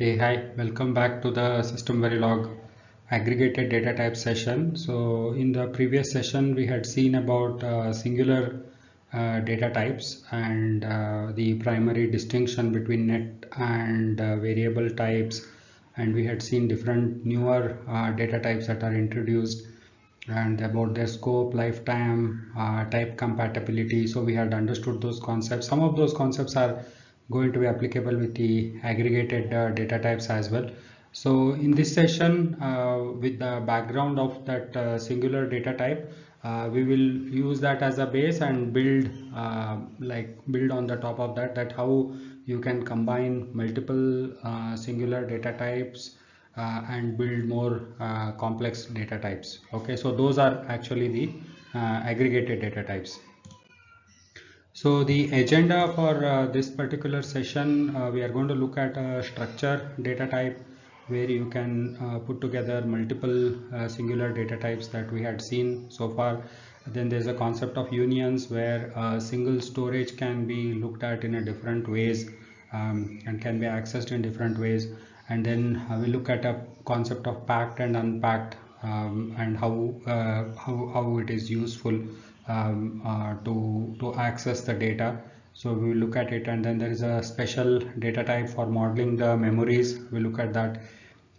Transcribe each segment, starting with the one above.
Hey, hi, welcome back to the SystemVerilog aggregated data type session. So in the previous session, we had seen about singular data types and the primary distinction between net and variable types. And we had seen different newer data types that are introduced and about their scope, lifetime, type compatibility. So we had understood those concepts. Some of those concepts are going to be applicable with the aggregated data types as well. So in this session, with the background of that singular data type, we will use that as a base and build build on the top of that how you can combine multiple singular data types and build more complex data types. Okay, so those are actually the aggregated data types. So the agenda for this particular session, we are going to look at a structure data type where you can put together multiple singular data types that we had seen so far. Then there's a concept of unions where single storage can be looked at in a different ways and can be accessed in different ways. And then we look at a concept of packed and unpacked and how it is useful to access the data. So we will look at it, and then there is a special data type for modeling the memories. We look at that.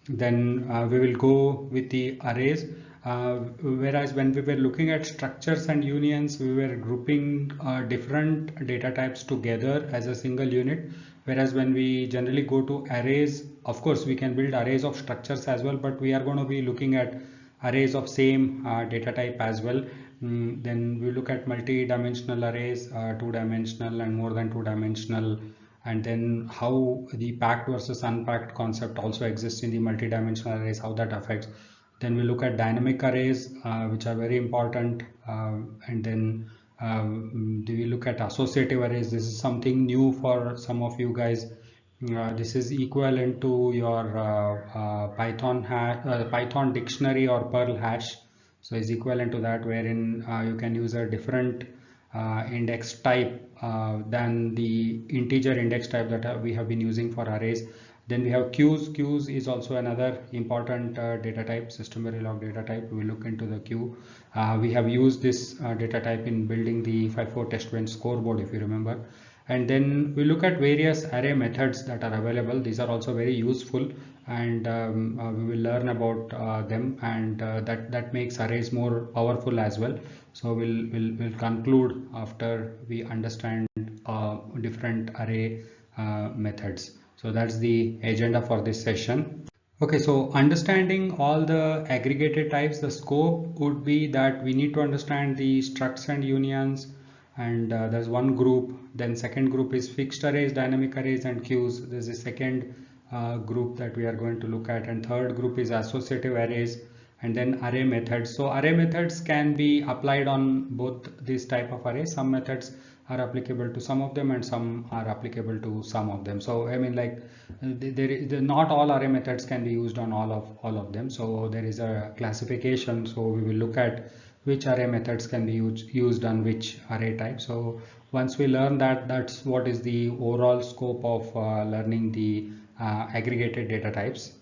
Then we will go with the arrays. Whereas when we were looking at structures and unions, we were grouping different data types together as a single unit. Whereas when we generally go to arrays, of course we can build arrays of structures as well, but we are going to be looking at arrays of same data type as well. Then we look at multi-dimensional arrays, two-dimensional and more than two-dimensional, and then how the packed versus unpacked concept also exists in the multi-dimensional arrays, how that affects. Then we look at dynamic arrays, which are very important, and then we look at associative arrays. This is something new for some of you guys. This is equivalent to your Python dictionary or Perl hash. So it's equivalent to that, wherein you can use a different index type than the integer index type that we have been using for arrays. Then we have queues. Queues is also another important data type, SystemVerilog data type. We look into the queue. We have used this data type in building the 5.4 testbench scoreboard, if you remember. And then we look at various array methods that are available. These are also very useful, and we will learn about them, and that makes arrays more powerful as well. So we'll conclude after we understand different array methods. So that's the agenda for this session. Okay, so understanding all the aggregated types, the scope would be that we need to understand the structs and unions, and there's one group. Then second group is fixed arrays, dynamic arrays, and queues. There's a second group that we are going to look at, and third group is associative arrays, and then array methods. So array methods can be applied on both these type of arrays. Some methods are applicable to some of them and some are applicable to some of them. So I mean, like not all array methods can be used on all of them. So there is a classification. So we will look at which array methods can be used on which array type. So once we learn that, that's what is the overall scope of learning the aggregated data types.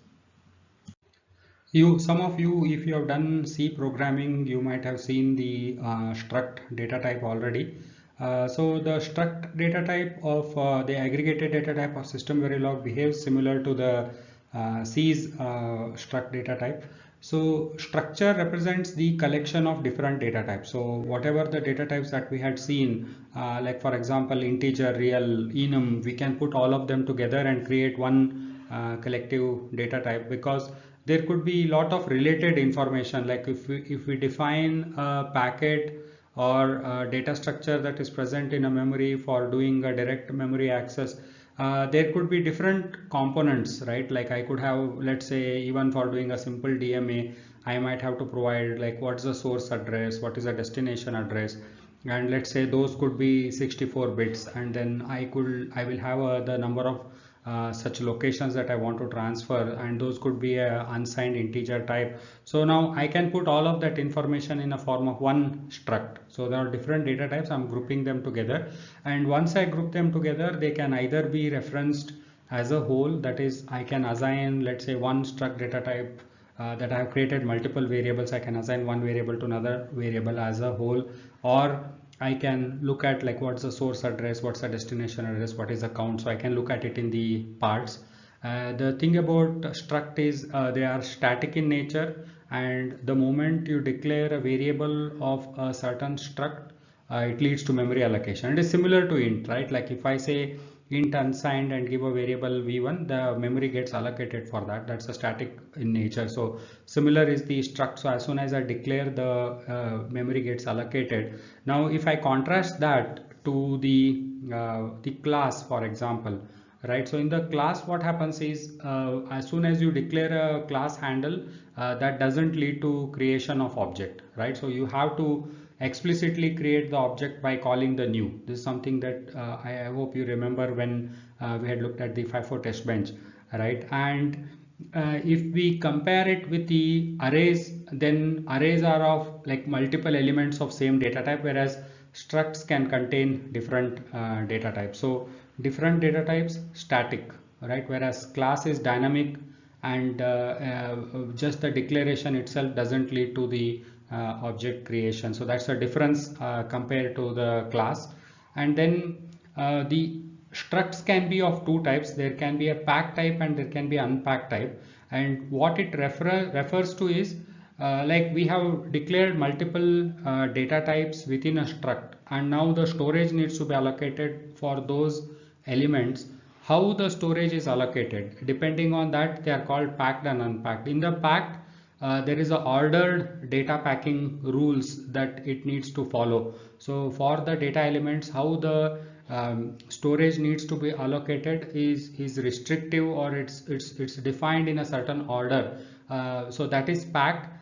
Some of you, if you have done C programming, you might have seen the struct data type already. So the struct data type of the aggregated data type of SystemVerilog behaves similar to the C's struct data type. So structure represents the collection of different data types. So whatever the data types that we had seen, like for example, integer, real, enum, we can put all of them together and create one collective data type, because there could be a lot of related information. Like if we define a packet or a data structure that is present in a memory for doing a direct memory access, there could be different components, right? Like I could have, let's say, even for doing a simple DMA, I might have to provide like what's the source address, what is the destination address, and let's say those could be 64 bits, and then I will have the number of such locations that I want to transfer, and those could be a unsigned integer type. So now I can put all of that information in a form of one struct. So there are different data types, I'm grouping them together, and once I group them together, they can either be referenced as a whole. That is, I can assign, let's say, one struct data type that I have created multiple variables. I can assign one variable to another variable as a whole, or I can look at like what's the source address, what's the destination address, what is the count. So I can look at it in the parts. The thing about struct is they are static in nature, and the moment you declare a variable of a certain struct, it leads to memory allocation. It is similar to int, right? Like if I say int unsigned and give a variable v1, the memory gets allocated for that. That's a static in nature. So similar is the struct. So as soon as I declare, the memory gets allocated. Now if I contrast that to the class, for example, right? So in the class, what happens is as soon as you declare a class handle, that doesn't lead to creation of object, right? So you have to explicitly create the object by calling the new. This is something that I hope you remember when we had looked at the FIFO test bench, right? And if we compare it with the arrays, then arrays are of like multiple elements of same data type, whereas structs can contain different data types. So different data types static, right? Whereas class is dynamic, and just the declaration itself doesn't lead to the object creation. So that's a difference compared to the class. And then the structs can be of two types. There can be a packed type and there can be unpacked type. And what it refers to is like we have declared multiple data types within a struct, and now the storage needs to be allocated for those elements. How the storage is allocated, depending on that, they are called packed and unpacked. In the packed, there is a ordered data packing rules that it needs to follow. So for the data elements, how the storage needs to be allocated is restrictive, or it's defined in a certain order. So that is packed,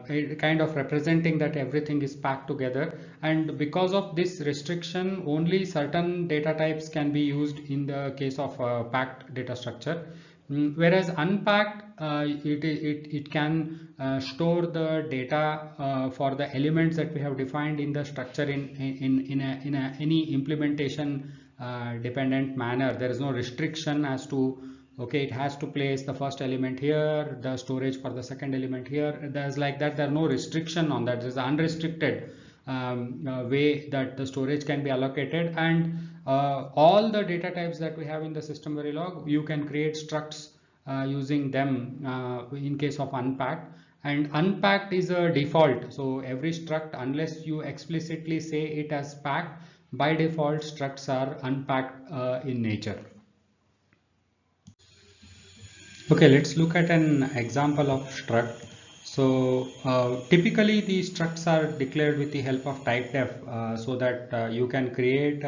it kind of representing that everything is packed together. And because of this restriction, only certain data types can be used in the case of packed data structure. Whereas unpacked, it can store the data for the elements that we have defined in the structure in any implementation dependent manner. There is no restriction as to, okay, it has to place the first element here, the storage for the second element here. There's like that, there are no restriction on that. There's unrestricted way that the storage can be allocated. And all the data types that we have in the SystemVerilog, you can create structs using them in case of unpacked. And unpacked is a default. So every struct, unless you explicitly say it as packed, by default structs are unpacked in nature. Okay, let's look at an example of struct. So typically the structs are declared with the help of typedef, so that you can create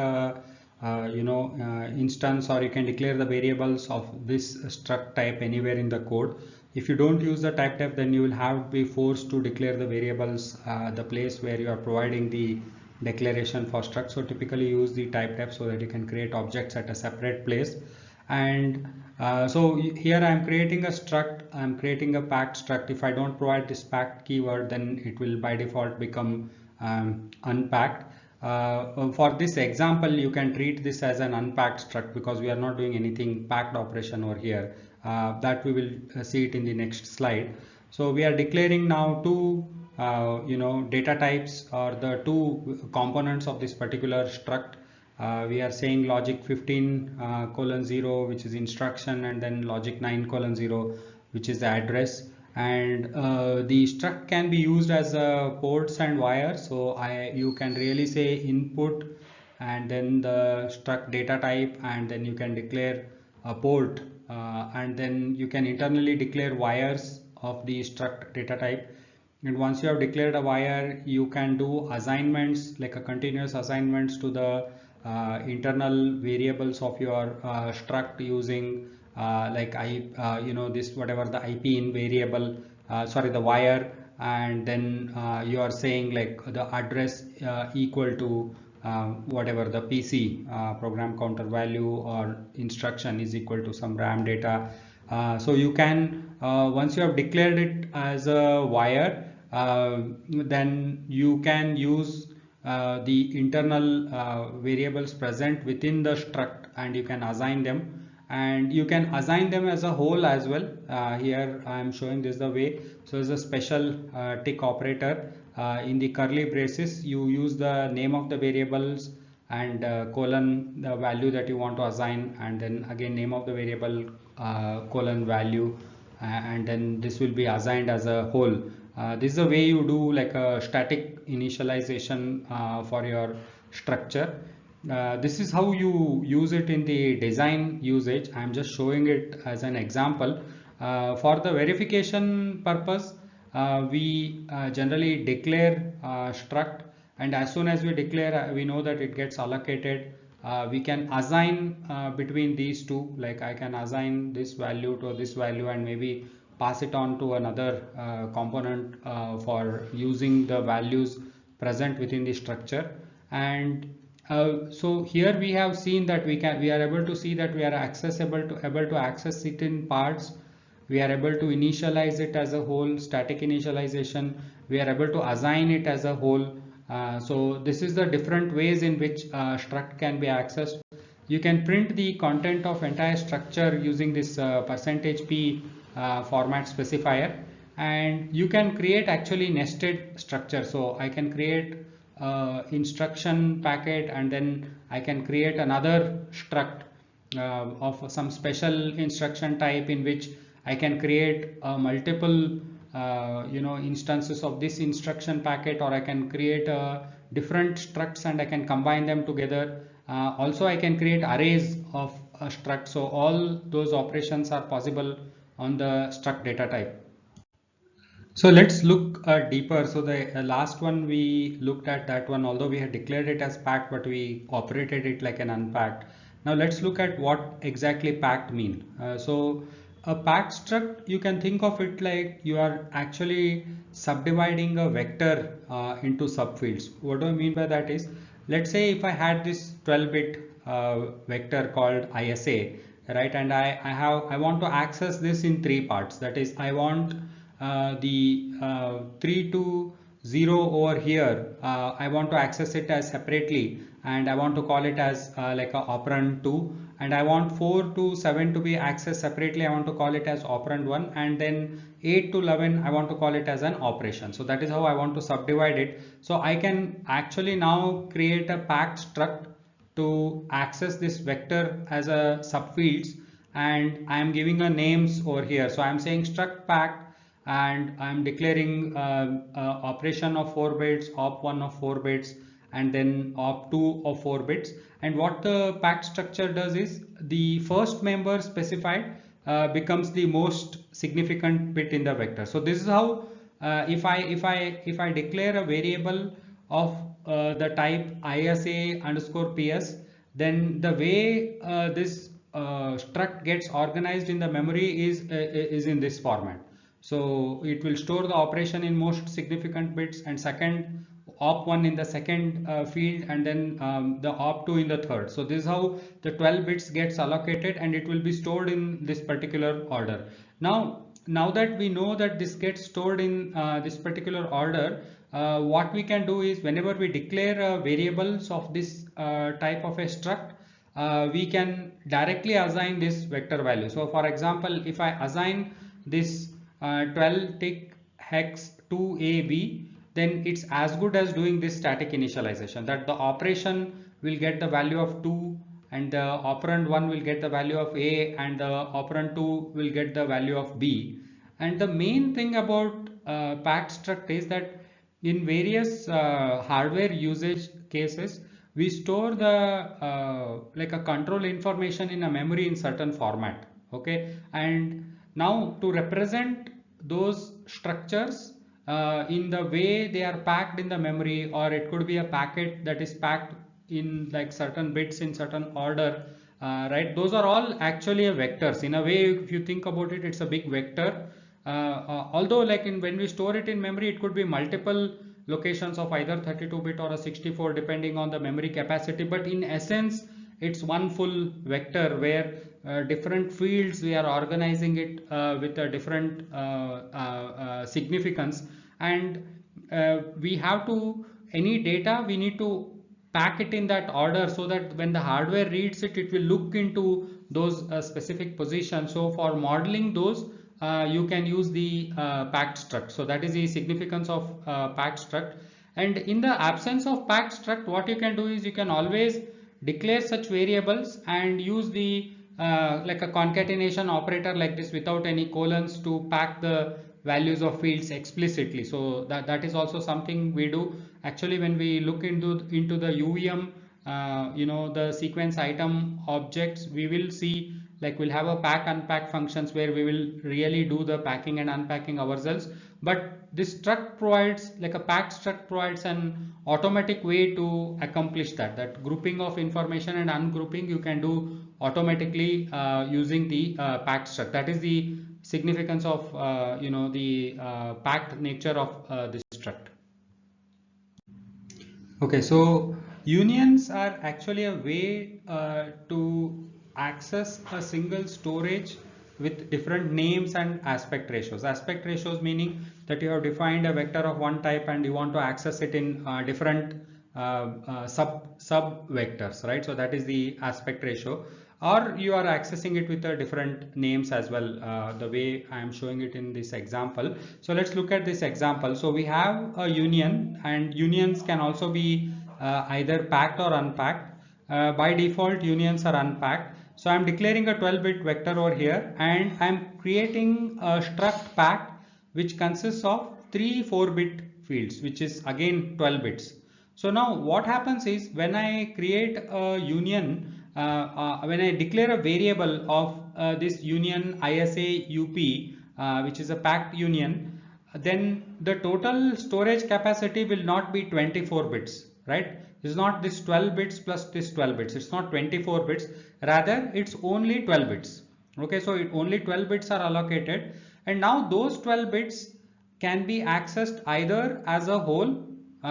instance, or you can declare the variables of this struct type anywhere in the code. If you don't use the typedef, then you will have to be forced to declare the variables the place where you are providing the declaration for struct. So typically use the typedef so that you can create objects at a separate place. And so here I am creating a struct, I am creating a packed struct. If I don't provide this packed keyword, then it will by default become unpacked. For this example, you can treat this as an unpacked struct because we are not doing anything packed operation over here. That we will see it in the next slide. So we are declaring now two data types, or the two components of this particular struct. We are saying logic 15:0, which is instruction, and then logic 9:0, which is the address. And the struct can be used as ports and wires. So you can really say input and then the struct data type, and then you can declare a port, and then you can internally declare wires of the struct data type. And once you have declared a wire, you can do assignments, like a continuous assignments to the internal variables of your struct using this whatever the IP in variable, the wire, and then you are saying like the address equal to whatever the PC program counter value, or instruction is equal to some RAM data. So you can once you have declared it as a wire, then you can use the internal variables present within the struct, and you can assign them. and you can assign them as a whole as well. Here I am showing this the way. So there's a special tick operator in the curly braces. You use the name of the variables and colon the value that you want to assign, and then again name of the variable colon value, and then this will be assigned as a whole. This is the way you do like a static initialization for your structure. This is how you use it in the design usage. I'm just showing it as an example. For the verification purpose, we generally declare struct, and as soon as we declare, we know that it gets allocated. We can assign between these two, like I can assign this value to this value and maybe pass it on to another component for using the values present within the structure. And so here we have seen that we are able to see that we are able to access it in parts. We are able to initialize it as a whole, static initialization. We are able to assign it as a whole. So this is the different ways in which struct can be accessed. You can print the content of entire structure using this %p format specifier, and you can create actually nested structure. So I can create instruction packet, and then I can create another struct of some special instruction type in which I can create multiple instances of this instruction packet, or I can create different structs and I can combine them together. Also I can create arrays of struct. So all those operations are possible on the struct data type. So let's look deeper. So the last one we looked at that one, although we had declared it as packed, but we operated it like an unpacked. Now let's look at what exactly packed mean. So a packed struct, you can think of it like you are actually subdividing a vector into subfields. What do I mean by that is, let's say if I had this 12-bit vector called ISA, right, and I want to access this in three parts. That is, I want the 3 to 0 over here, I want to access it as separately, and I want to call it as like a operand 2, and I want 4 to 7 to be accessed separately, I want to call it as operand 1, and then 8 to 11 I want to call it as an operation. So that is how I want to subdivide it. So I can actually now create a packed struct to access this vector as a subfields, and I am giving a names over here. So I am saying struct packed, and I'm declaring operation of 4 bits, op1 of 4 bits, and then op2 of 4 bits. And what the packed structure does is, the first member specified becomes the most significant bit in the vector. So this is how if I declare a variable of the type isa underscore ps, then the way this struct gets organized in the memory is in this format. So it will store the operation in most significant bits, and second op1 in the second field, and then the op2 in the third. So this is how the 12 bits gets allocated, and it will be stored in this particular order. Now that we know that this gets stored in this particular order, what we can do is, whenever we declare variables of this type of a struct, we can directly assign this vector value. So for example, if I assign this 12 tick hex 2ab, then it's as good as doing this static initialization, that the operation will get the value of 2, and the operand 1 will get the value of a, and the operand 2 will get the value of b. And the main thing about packed struct is that in various hardware usage cases, we store the like a control information in a memory in certain format. Okay, and now to represent those structures in the way they are packed in the memory, or it could be a packet that is packed in like certain bits in certain order, right? Those are all actually vectors. In a way, if you think about it, it's a big vector. Although like when we store it in memory, it could be multiple locations of either 32-bit or a 64, depending on the memory capacity. But in essence, it's one full vector where different fields we are organizing it with a different significance, and we have to, any data we need to pack it in that order, so that when the hardware reads it, it will look into those specific positions. So for modeling those, you can use the packed struct. So that is the significance of packed struct. And in the absence of packed struct, what you can do is you can always declare such variables and use the like a concatenation operator like this without any colons to pack the values of fields explicitly. So that is also something we do. Actually, when we look into the UVM, the sequence item objects, we will see like we'll have a pack unpack functions where we will really do the packing and unpacking ourselves. But this struct provides, like a packed struct provides an automatic way to accomplish that grouping of information and ungrouping you can do automatically using the packed struct. That is the significance of the packed nature of this struct. Okay, so unions are actually a way to access a single storage with different names and aspect ratios. Aspect ratios meaning that you have defined a vector of one type and you want to access it in different sub vectors, right? So that is the aspect ratio. Or you are accessing it with different names as well, the way I am showing it in this example. So let's look at this example. So we have a union, and unions can also be either packed or unpacked. By default, unions are unpacked. So I'm declaring a 12-bit vector over here, and I'm creating a struct packed which consists of 3 4-bit fields, which is again 12 bits. So now what happens is when I create a union, when I declare a variable of this union ISA UP, which is a packed union, then the total storage capacity will not be 24 bits, right? It's not this 12 bits plus this 12 bits. It's not 24 bits. Rather, it's only 12 bits. Okay, so only 12 bits are allocated. And now those 12 bits can be accessed either as a whole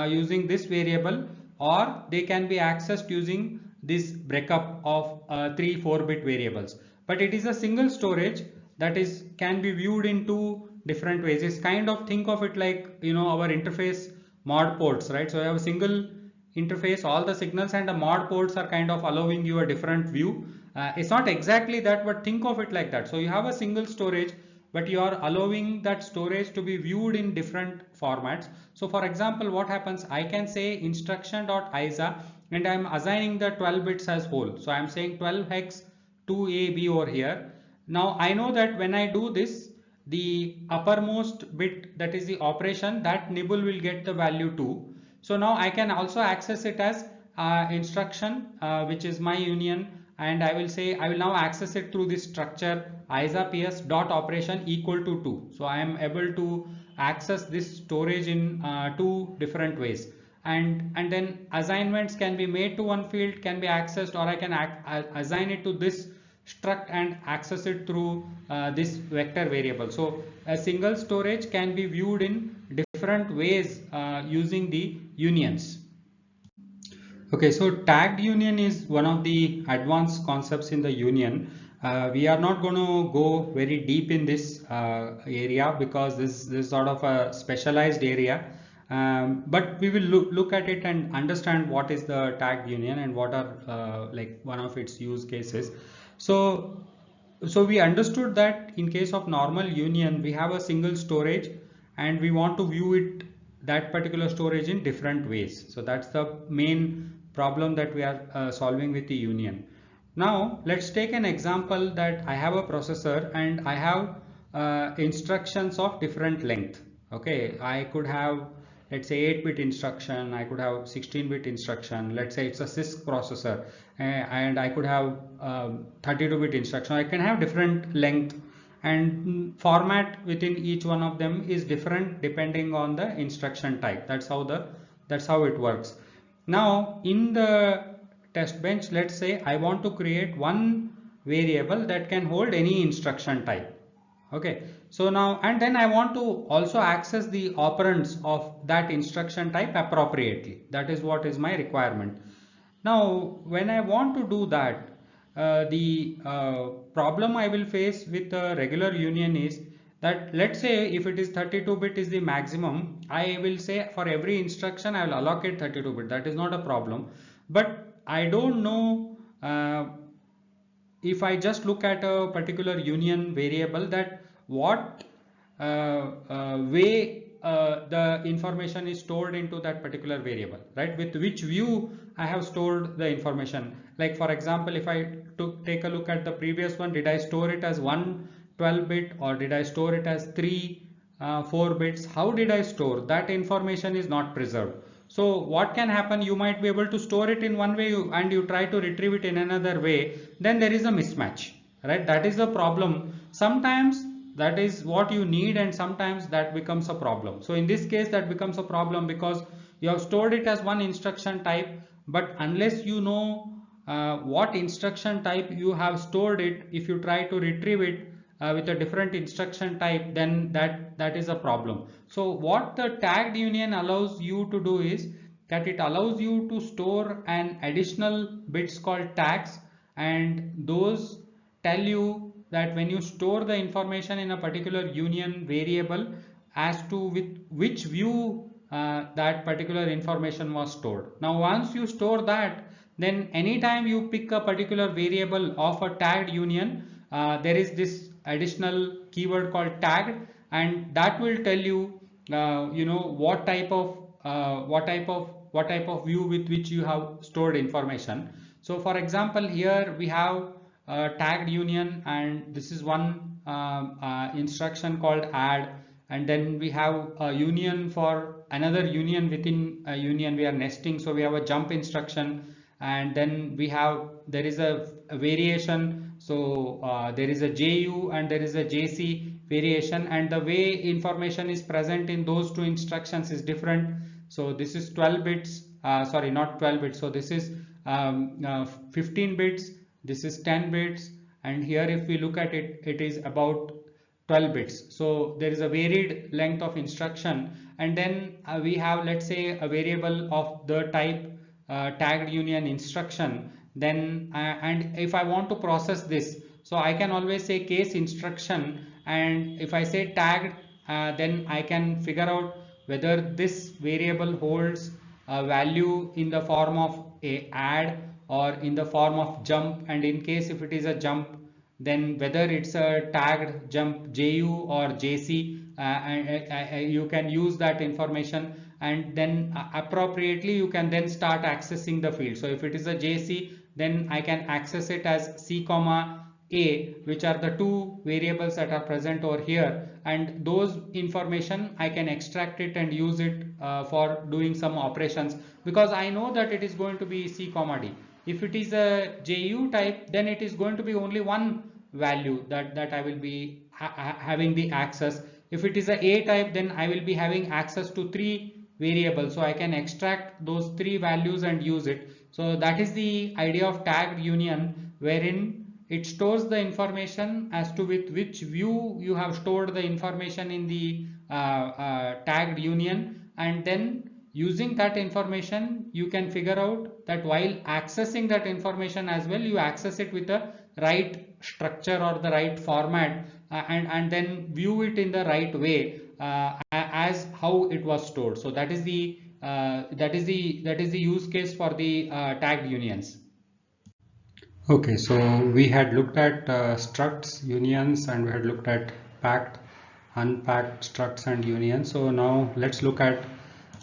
using this variable, or they can be accessed using this breakup of 3 4-bit variables. But it is a single storage that is can be viewed in two different ways. It's kind of, think of it like our interface mod ports, right? So I have a single interface, all the signals, and the mod ports are kind of allowing you a different view. It's not exactly that, but think of it like that. So you have a single storage, but you are allowing that storage to be viewed in different formats. So for example, what happens, I can say instruction.isa and I'm assigning the 12 bits as whole. So I'm saying 12 hex 2AB over here. Now I know that when I do this, the uppermost bit, that is the operation, that nibble will get the value 2. So now I can also access it as instruction, which is my union, and I will say I will now access it through this structure isa ps dot operation equal to 2. So I am able to access this storage in two different ways, and then assignments can be made to one field, can be accessed, or I can assign it to this struct and access it through this vector variable. So a single storage can be viewed in different ways using the unions. Okay, so tagged union is one of the advanced concepts in the union. We are not going to go very deep in this area because this is sort of a specialized area. But we will look at it and understand what is the tagged union and what are like one of its use cases. So we understood that in case of normal union, we have a single storage and we want to view it, that particular storage, in different ways. So that's the main problem that we are solving with the union. Now let's take an example that I have a processor and I have instructions of different length. Okay, I could have, let's say, 8-bit instruction, I could have 16-bit instruction, let's say it's a CISC processor, and I could have 32-bit instruction. I can have different length, and format within each one of them is different depending on the instruction type. That's how it works. Now in the test bench, let's say I want to create one variable that can hold any instruction type. Okay, so now, and then I want to also access the operands of that instruction type appropriately. That is what is my requirement. Now when I want to do that, the problem I will face with the regular union is that, let's say if it is 32-bit is the maximum, I will say for every instruction I will allocate 32-bit. That is not a problem, but I don't know if I just look at a particular union variable, that what way the information is stored into that particular variable, right? With which view I have stored the information. Like for example, if I take a look at the previous one, did I store it as 12-bit or did I store it as 4 bits? How did I store? That information is not preserved. So what can happen, you might be able to store it in one way and you try to retrieve it in another way, then there is a mismatch, right? That is the problem. Sometimes that is what you need and sometimes that becomes a problem. So in this case that becomes a problem because you have stored it as one instruction type, but unless you know what instruction type you have stored it, if you try to retrieve it with a different instruction type, then that is a problem. So what the tagged union allows you to do is that it allows you to store an additional bits called tags, and those tell you that when you store the information in a particular union variable, as to with which view that particular information was stored. Now once you store that, then anytime you pick a particular variable of a tagged union, there is this additional keyword called tagged, and that will tell you you know what type of view with which you have stored information. So for example, here we have tagged union, and this is one instruction called add, and then we have a union for another union within a union we are nesting. So we have a jump instruction, and then there is a variation. So there is a JU and there is a JC variation, and the way information is present in those two instructions is different. So this is 12 bits, sorry, not 12 bits. So this is 15 bits, this is 10 bits, and here if we look at it, it is about 12 bits. So there is a varied length of instruction, and then we have, let's say, a variable of the type tagged union instruction. Then and if I want to process this, so I can always say case instruction, and if I say tagged, then I can figure out whether this variable holds a value in the form of a add or in the form of jump, and in case if it is a jump, then whether it's a tagged jump JU or JC, and you can use that information, and then appropriately you can then start accessing the field. So if it is a JC, then I can access it as C comma A, which are the two variables that are present over here, and those information I can extract it and use it for doing some operations, because I know that it is going to be C comma D. If it is a JU type, then it is going to be only one value that I will be having the access. If it is a type, then I will be having access to 3 variables, so I can extract those 3 values and use it. So that is the idea of tagged union, wherein it stores the information as to with which view you have stored the information in the tagged union, and then using that information you can figure out that while accessing that information as well, you access it with the right structure or the right format, and then view it in the right way as how it was stored. So that is the use case for the tagged unions. Okay, so we had looked at structs, unions, and we had looked at packed, unpacked structs and unions. So now let's look at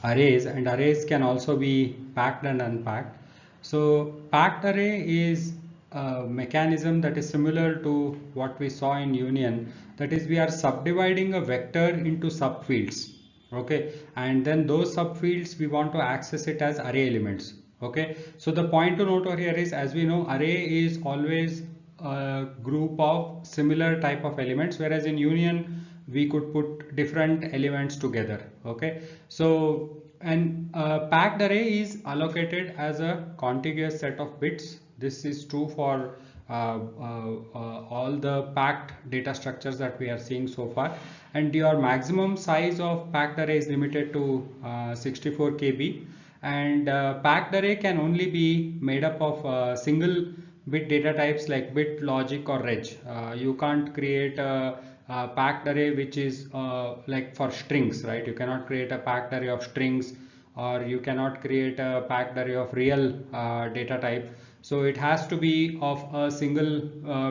arrays, and arrays can also be packed and unpacked. So packed array is a mechanism that is similar to what we saw in union. That is, we are subdividing a vector into subfields. Okay, and then those subfields we want to access it as array elements. Okay, so the point to note over here is, as we know, array is always a group of similar type of elements, whereas in union we could put different elements together. Okay, so and packed array is allocated as a contiguous set of bits. This is true for all the packed data structures that we are seeing so far, and your maximum size of packed array is limited to 64 KB, and packed array can only be made up of single bit data types like bit, logic, or reg. You can't create a packed array which is like for strings, right? You cannot create a packed array of strings, or you cannot create a packed array of real data type. So it has to be of a single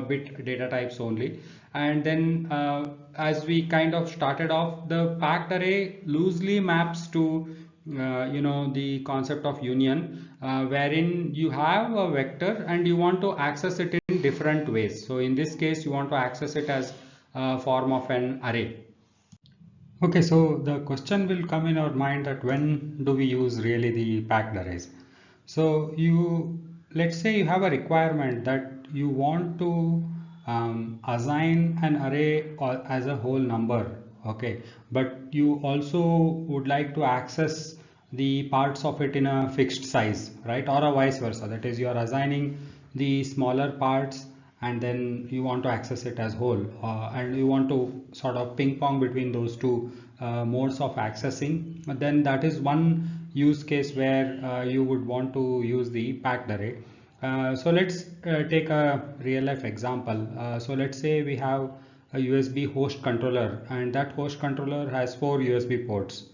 bit data types only. And then as we kind of started off, the packed array loosely maps to the concept of union, wherein you have a vector and you want to access it in different ways. So in this case, you want to access it as a form of an array. Okay, so the question will come in our mind that when do we use really the packed arrays? So let's say you have a requirement that you want to assign an array as a whole number, okay, but you also would like to access the parts of it in a fixed size, right, or a vice versa. That is, you are assigning the smaller parts and then you want to access it as whole, and you want to sort of ping pong between those two modes of accessing. But then that is one use case where you would want to use the packed array. So let's take a real life example. So let's say we have a USB host controller, and that host controller has 4 USB ports,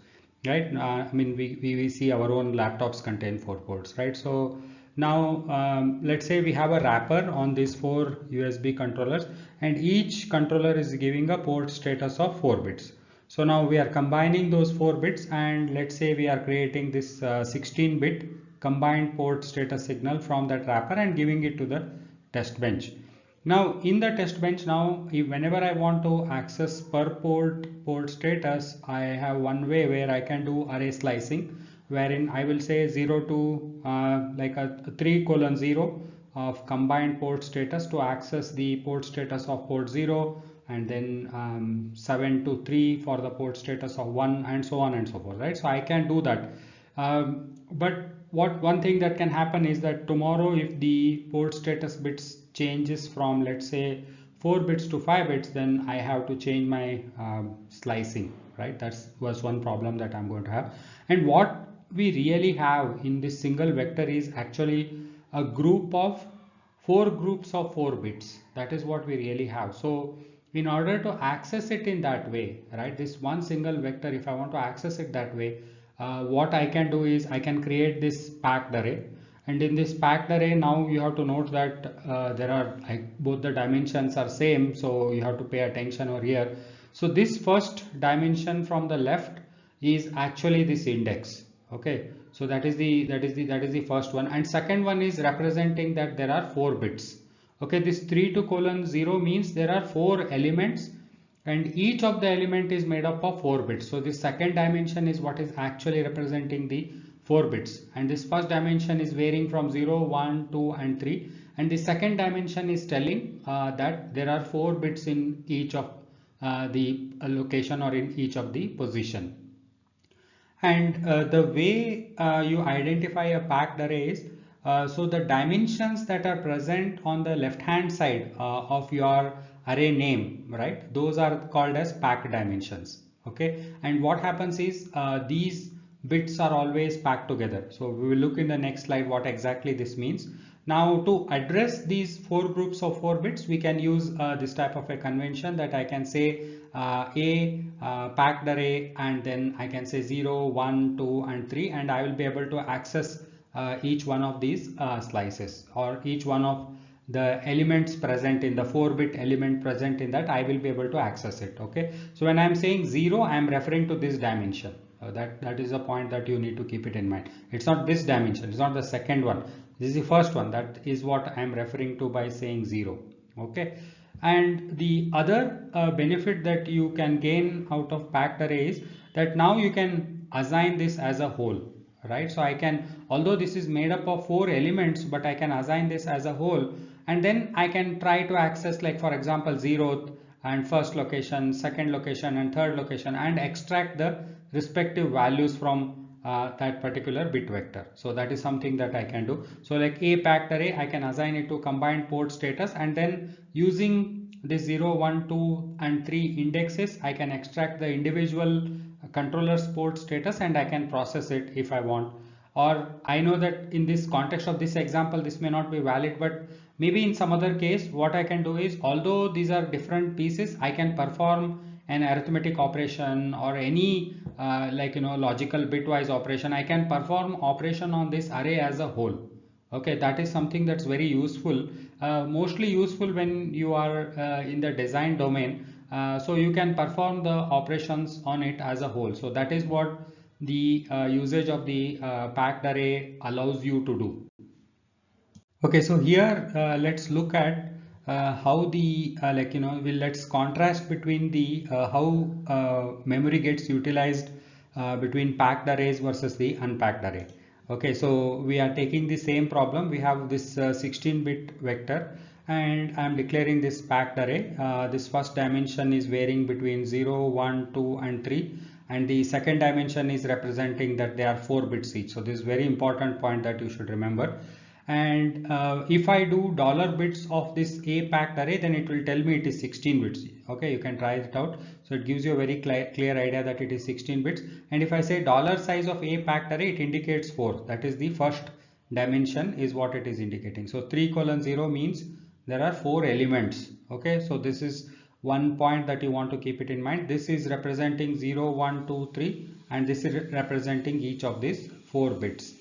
right? I mean, we see our own laptops contain 4 ports, right? So now let's say we have a wrapper on these 4 USB controllers, and each controller is giving a port status of 4 bits. So now we are combining those 4 bits, and let's say we are creating this 16-bit combined port status signal from that wrapper and giving it to the test bench. Now in the test bench, now whenever I want to access per port status, I have one way where I can do array slicing, wherein I will say 0 to like a 3:0 of combined port status to access the port status of port 0, and then 7 to 3 for the port status of 1, and so on and so forth, right? So I can do that. But one thing that can happen is that tomorrow, if the port status bits changes from, let's say, 4 bits to 5 bits, then I have to change my slicing, right? That was one problem that I'm going to have. And what we really have in this single vector is actually a group of 4 groups of 4 bits. That is what we really have. So in order to access it in that way, right, this one single vector, if I want to access it that way, what I can do is I can create this packed array. And in this packed array, now you have to note that there are both the dimensions are same, so you have to pay attention over here. So this first dimension from the left is actually this index. Okay, so that is the first one, and second one is representing that there are 4 bits. Okay, this 3:0 means there are 4 elements, and each of the element is made up of 4 bits. So this second dimension is what is actually representing the 4 bits, and this first dimension is varying from 0, 1, 2 and 3, and the second dimension is telling that there are 4 bits in each of the location or in each of the position. And the way you identify a packed array is, so the dimensions that are present on the left hand side of your array name, right, those are called as packed dimensions. Okay, and what happens is these bits are always packed together. So we will look in the next slide what exactly this means. Now to address these 4 groups of 4 bits, we can use this type of a convention that I can say packed array, and then I can say 0, 1, 2 and 3, and I will be able to access each one of these slices, or each one of the elements present in the 4-bit element present in that, I will be able to access it. Okay, so when I am saying 0, I am referring to this dimension. That is a point that you need to keep it in mind. It's not this dimension, it's not the second one, this is the first one. That is what I am referring to by saying 0. Okay, and the other benefit that you can gain out of packed array is that now you can assign this as a whole, right? So I can, although this is made up of 4 elements, but I can assign this as a whole, and then I can try to access, like for example, 0th and first location, second location and third location, and extract the respective values from that particular bit vector. So that is something that I can do. So like a packed array, I can assign it to combined port status, and then using this 0, 1, 2 and 3 indexes, I can extract the individual controller's port status and I can process it if I want. Or I know that in this context of this example, this may not be valid, but maybe in some other case, what I can do is, although these are different pieces, I can perform an arithmetic operation or any logical bitwise operation. I can perform operation on this array as a whole. Okay, that is something that's very useful, mostly useful when you are in the design domain. So you can perform the operations on it as a whole. So that is what the usage of the packed array allows you to do. Okay, so here let's look at how the let's contrast between the how memory gets utilized between packed arrays versus the unpacked array. Okay, so we are taking the same problem. We have this 16-bit vector, and I'm declaring this packed array. This first dimension is varying between 0, 1, 2, and 3, and the second dimension is representing that they are 4 bits each. So this is very important point that you should remember. And if I do dollar bits of this A packed array, then it will tell me it is 16 bits. Okay, you can try it out. So it gives you a very clear idea that it is 16 bits. And if I say dollar size of A packed array, it indicates 4. That is the first dimension is what it is indicating. So 3:0 means there are 4 elements. Okay, so this is one point that you want to keep it in mind. This is representing 0, 1, 2, 3, and this is representing each of these 4 bits.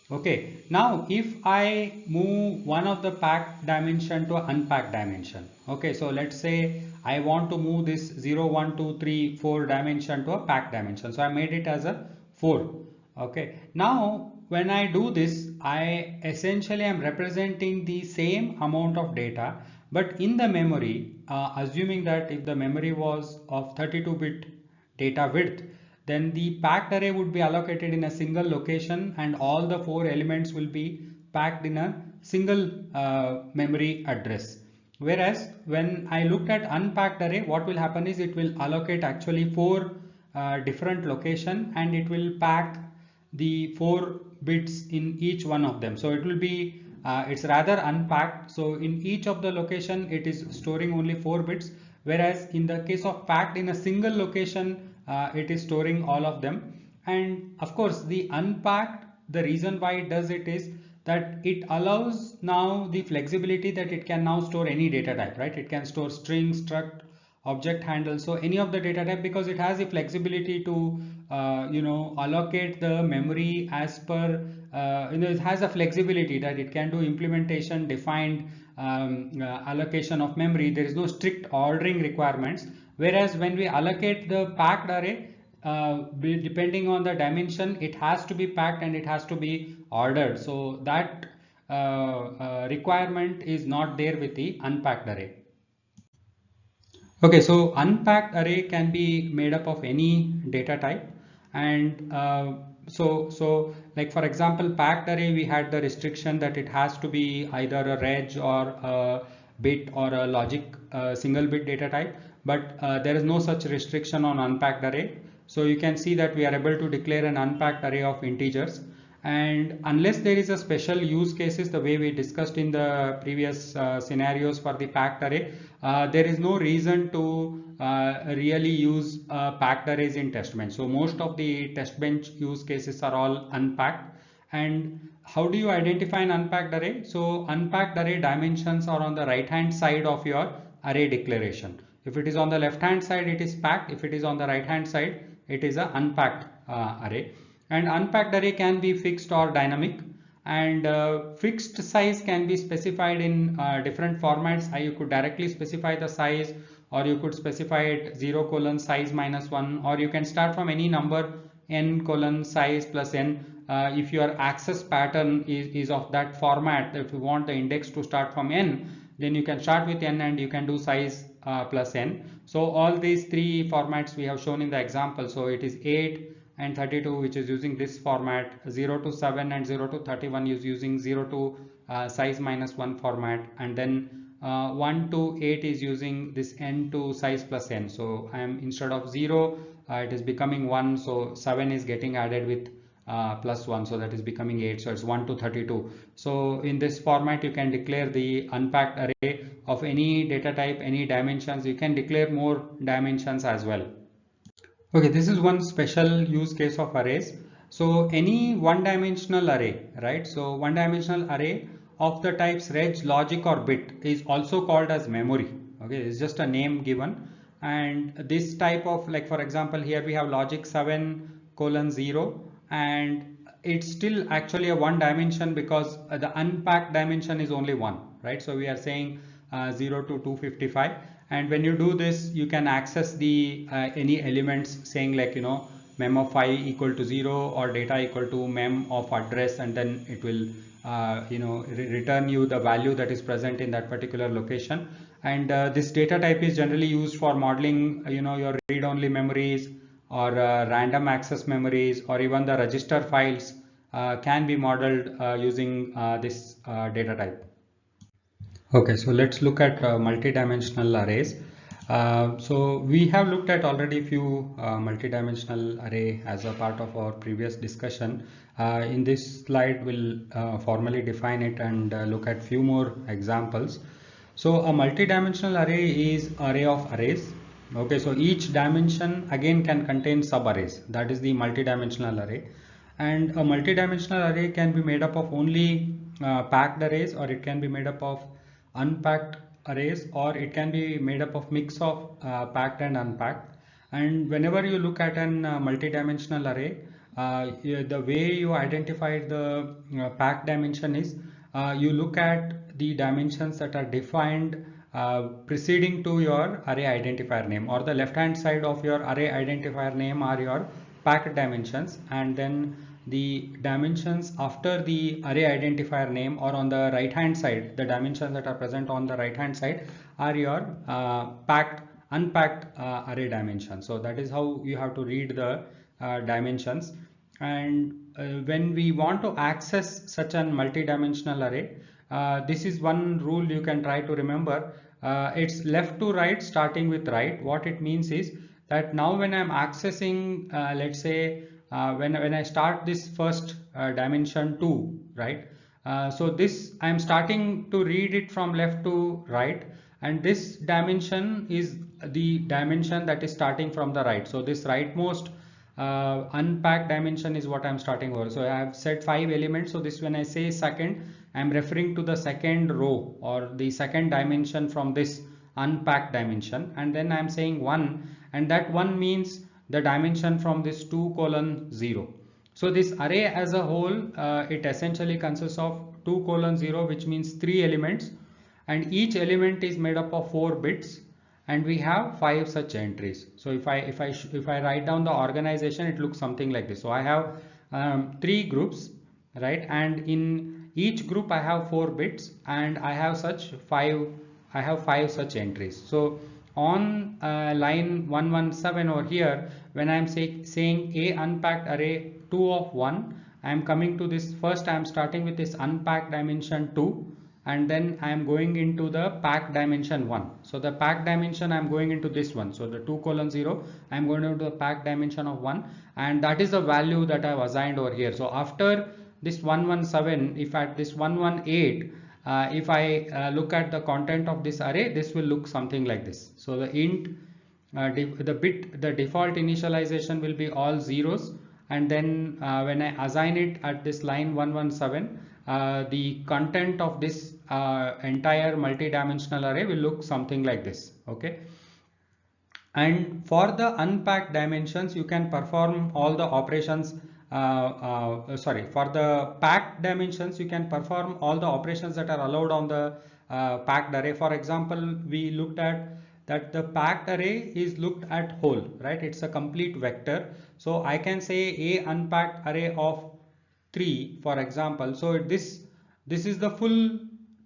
Okay, now if I move one of the packed dimension to unpacked dimension. Okay, so let's say I want to move this 0, 1, 2, 3, 4 dimension to a packed dimension. So I made it as a 4. Okay, now when I do this, I essentially am representing the same amount of data, but in the memory, assuming that if the memory was of 32-bit data width, then the packed array would be allocated in a single location and all the 4 elements will be packed in a single memory address. Whereas when I looked at unpacked array, what will happen is it will allocate actually 4 different location, and it will pack the 4 bits in each one of them. So it will be it's rather unpacked. So in each of the location it is storing only 4 bits, whereas in the case of packed in a single location it is storing all of them. And of course the unpacked, the reason why it does it is that it allows now the flexibility that it can now store any data type, right? It can store string, struct, object handle, so any of the data type, because it has the flexibility to allocate the memory as per it has a flexibility that it can do implementation defined allocation of memory. There is no strict ordering requirements, whereas when we allocate the packed array, depending on the dimension, it has to be packed and it has to be ordered. So that requirement is not there with the unpacked array. Okay, so unpacked array can be made up of any data type, and so like for example, packed array, we had the restriction that it has to be either a reg or a bit or a logic single bit data type, but there is no such restriction on unpacked array. So you can see that we are able to declare an unpacked array of integers, and unless there is a special use cases the way we discussed in the previous scenarios for the packed array, there is no reason to really use packed arrays in testbench. So most of the testbench use cases are all unpacked. And how do you identify an unpacked array? So unpacked array dimensions are on the right hand side of your array declaration. If it is on the left hand side, it is packed. If it is on the right hand side, it is a unpacked array. And unpacked array can be fixed or dynamic, and fixed size can be specified in different formats. You could directly specify the size, or you could specify it 0: size -1, or you can start from any number n: size plus n. If your access pattern is of that format, if you want the index to start from n, then you can start with n and you can do size plus n. So all these 3 formats we have shown in the example. So it is 8 and 32 which is using this format, 0 to 7 and 0 to 31 is using 0 to size -1 format, and then 1 to 8 is using this n to size plus n. So I am, instead of 0 it is becoming 1, so 7 is getting added with plus 1, so that is becoming 8, so it's 1 to 32. So in this format you can declare the unpacked array of any data type, any dimensions. You can declare more dimensions as well. Okay, this is one special use case of arrays. So any one-dimensional array, right? So one-dimensional array of the types reg, logic or bit is also called as memory. Okay, it's just a name given. And this type of, like for example, here we have logic 7:0, and it's still actually a one dimension because the unpacked dimension is only one, right? So we are saying 0 to 255, and when you do this you can access the any elements saying like, you know, mem of 5 equal to 0 or data equal to mem of address, and then it will you know, return you the value that is present in that particular location. And this data type is generally used for modeling, you know, your read-only memories or random access memories, or even the register files can be modeled using this data type. Okay, so let's look at multidimensional arrays. So we have looked at already few multidimensional array as a part of our previous discussion. In this slide, we'll formally define it and look at few more examples. So a multidimensional array is array of arrays. Okay, so each dimension again can contain subarrays. That is the multidimensional array. And a multidimensional array can be made up of only packed arrays, or it can be made up of unpacked arrays, or it can be made up of mix of packed and unpacked. And whenever you look at an multidimensional array, the way you identify the packed dimension is you look at the dimensions that are defined preceding to your array identifier name, or the left hand side of your array identifier name are your packed dimensions, and then the dimensions after the array identifier name, or on the right hand side, the dimensions that are present on the right hand side are your unpacked array dimensions. So that is how you have to read the dimensions. And when we want to access such an multidimensional array, this is one rule you can try to remember. It's left to right starting with right. What it means is that now when I'm accessing, let's say when I start this first dimension 2, right? So this I'm starting to read it from left to right, and this dimension is the dimension that is starting from the right. So this rightmost unpacked dimension is what I'm starting over. So I have set 5 elements. So this, when I say second, I'm referring to the second row or the second dimension from this unpacked dimension, and then I'm saying 1, and that 1 means the dimension from this 2:0. So this array as a whole, it essentially consists of 2:0, which means 3 elements, and each element is made up of 4 bits, and we have 5 such entries. So if I write down the organization, it looks something like this. So I have 3 groups, right? And in each group I have 4 bits, and I have 5 such entries. So on line 117 over here, when I'm saying a unpacked array 2 of 1, I am coming to this first. I am starting with this unpacked dimension 2, and then I am going into the packed dimension 1. So the packed dimension I am going into this one. So the 2:0, I am going into the packed dimension of 1, and that is the value that I have assigned over here. So after this 117, if at this 118, if I look at the content of this array, this will look something like this. So the int, the default initialization will be all zeros, and then when I assign it at this line 117, the content of this entire multidimensional array will look something like this. Okay. And for the unpacked dimensions, you can perform all the operations. For the packed dimensions, you can perform all the operations that are allowed on the packed array. For example, we looked at that the packed array is looked at whole, right? It's a complete vector. So I can say a unpacked array of 3, for example. So this is the full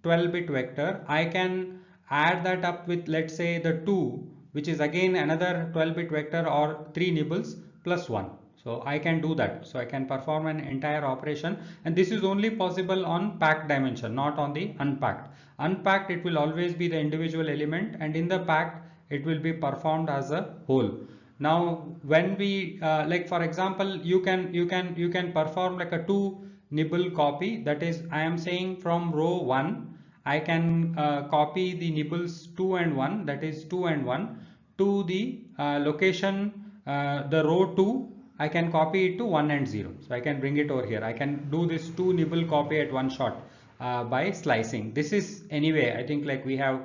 12-bit vector. I can add that up with, let's say, the 2, which is again another 12-bit vector, or 3 nibbles plus 1. So I can do that. So I can perform an entire operation, and this is only possible on packed dimension, not on the unpacked. Unpacked, it will always be the individual element, and in the packed, it will be performed as a whole. Now when we like, for example, you can perform like a 2 nibble copy. That is, I am saying from row 1, I can copy the nibbles 2 and 1, that is 2 and 1, to the location, the row 2, I can copy it to 1 and 0. So I can bring it over here. I can do this 2 nibble copy at one shot by slicing. This is, anyway, I think like we have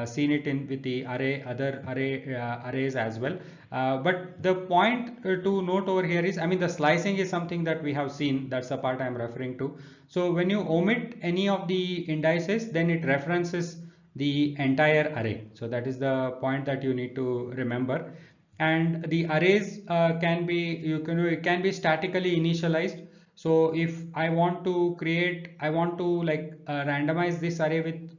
seen it in with the other arrays as well. But the point to note over here is, I mean, the slicing is something that we have seen. That's the part I'm referring to. So when you omit any of the indices, then it references the entire array. So that is the point that you need to remember. And the arrays it can be statically initialized. So if I want to randomize this array with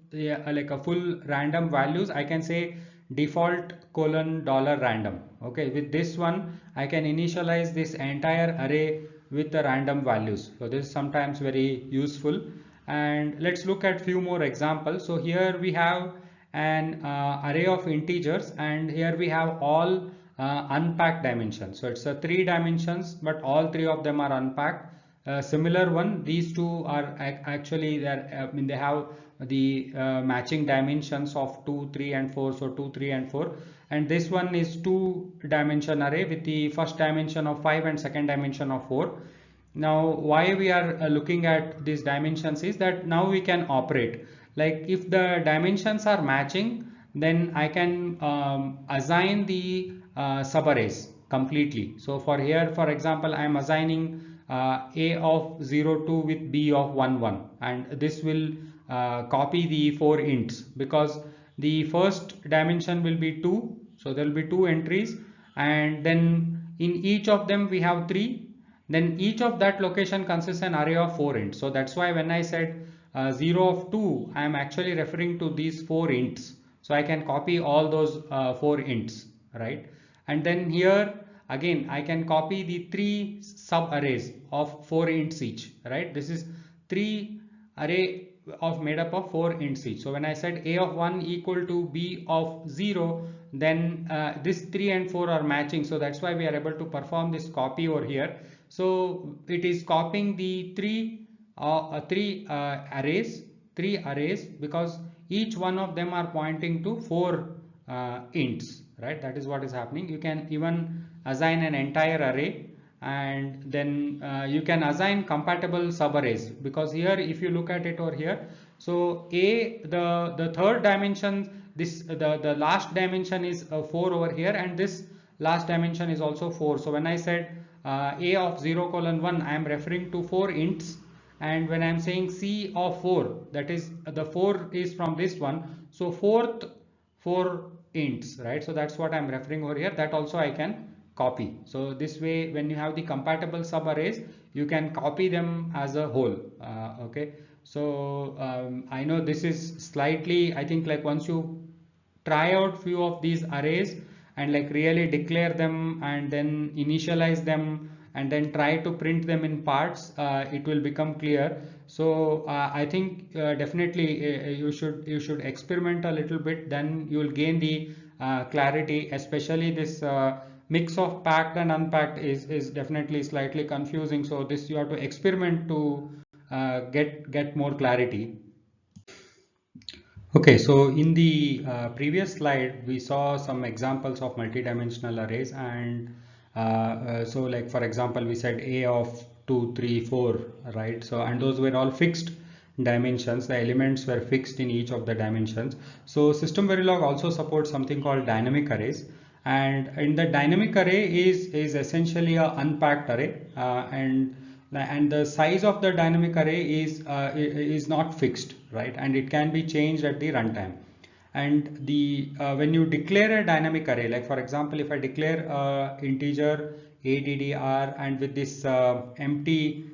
like a full random values, I can say default colon $random. Okay, with this one I can initialize this entire array with the random values. So this is sometimes very useful. And let's look at few more examples. So here we have an array of integers, and here we have all unpacked dimensions. So it's a 3 dimensions, but all 3 of them are unpacked. Similar one, these two are actually they have the matching dimensions of 2, 3 and 4. So 2, 3 and 4, and this one is 2 dimension array with the first dimension of 5 and second dimension of 4. Now why we are looking at these dimensions is that now we can operate. Like if the dimensions are matching, then I can assign the subarrays completely. So for here, for example, I am assigning A of 0, 2 with B of 1, 1, and this will copy the 4 ints, because the first dimension will be 2, so there will be 2 entries, and then in each of them we have 3. Then each of that location consists an array of 4 ints. So that's why when I said 0 of 2, I am actually referring to these 4 ints. So I can copy all those 4 ints, right? And then here again I can copy the 3 sub arrays of 4 ints each, right? This is 3 array made up of 4 ints each. So when I said A of 1 equal to B of 0, then this 3 and 4 are matching. So that's why we are able to perform this copy over here. So it is copying the three arrays, because each one of them are pointing to 4 ints, right? That is what is happening. You can even assign an entire array, and then you can assign compatible subarrays, because here if you look at it over here, so the third dimension, the last dimension is 4 over here, and this last dimension is also 4. So when I said A of 0 colon 1, I am referring to 4 ints, and when I am saying C of 4, that is the 4 is from this one, so fourth 4 ints, right? So that's what I am referring over here. That also I can copy. So this way, when you have the compatible subarrays, you can copy them as a whole. Okay, so I know this is slightly, I think, like once you try out few of these arrays and like really declare them and then initialize them and then try to print them in parts, it will become clear. So I think definitely you should experiment a little bit, then you will gain the clarity. Especially this mix of packed and unpacked is definitely slightly confusing, so this you have to experiment to get more clarity. Okay, so in the previous slide, we saw some examples of multidimensional arrays, and so like for example, we said A of 2, 3, 4, right? So, and those were all fixed dimensions. The elements were fixed in each of the dimensions. So SystemVerilog also supports something called dynamic arrays, and in the dynamic array is essentially a unpacked array, and the size of the dynamic array is not fixed, right? And it can be changed at the runtime. And the when you declare a dynamic array, like for example, if I declare integer addr and with this empty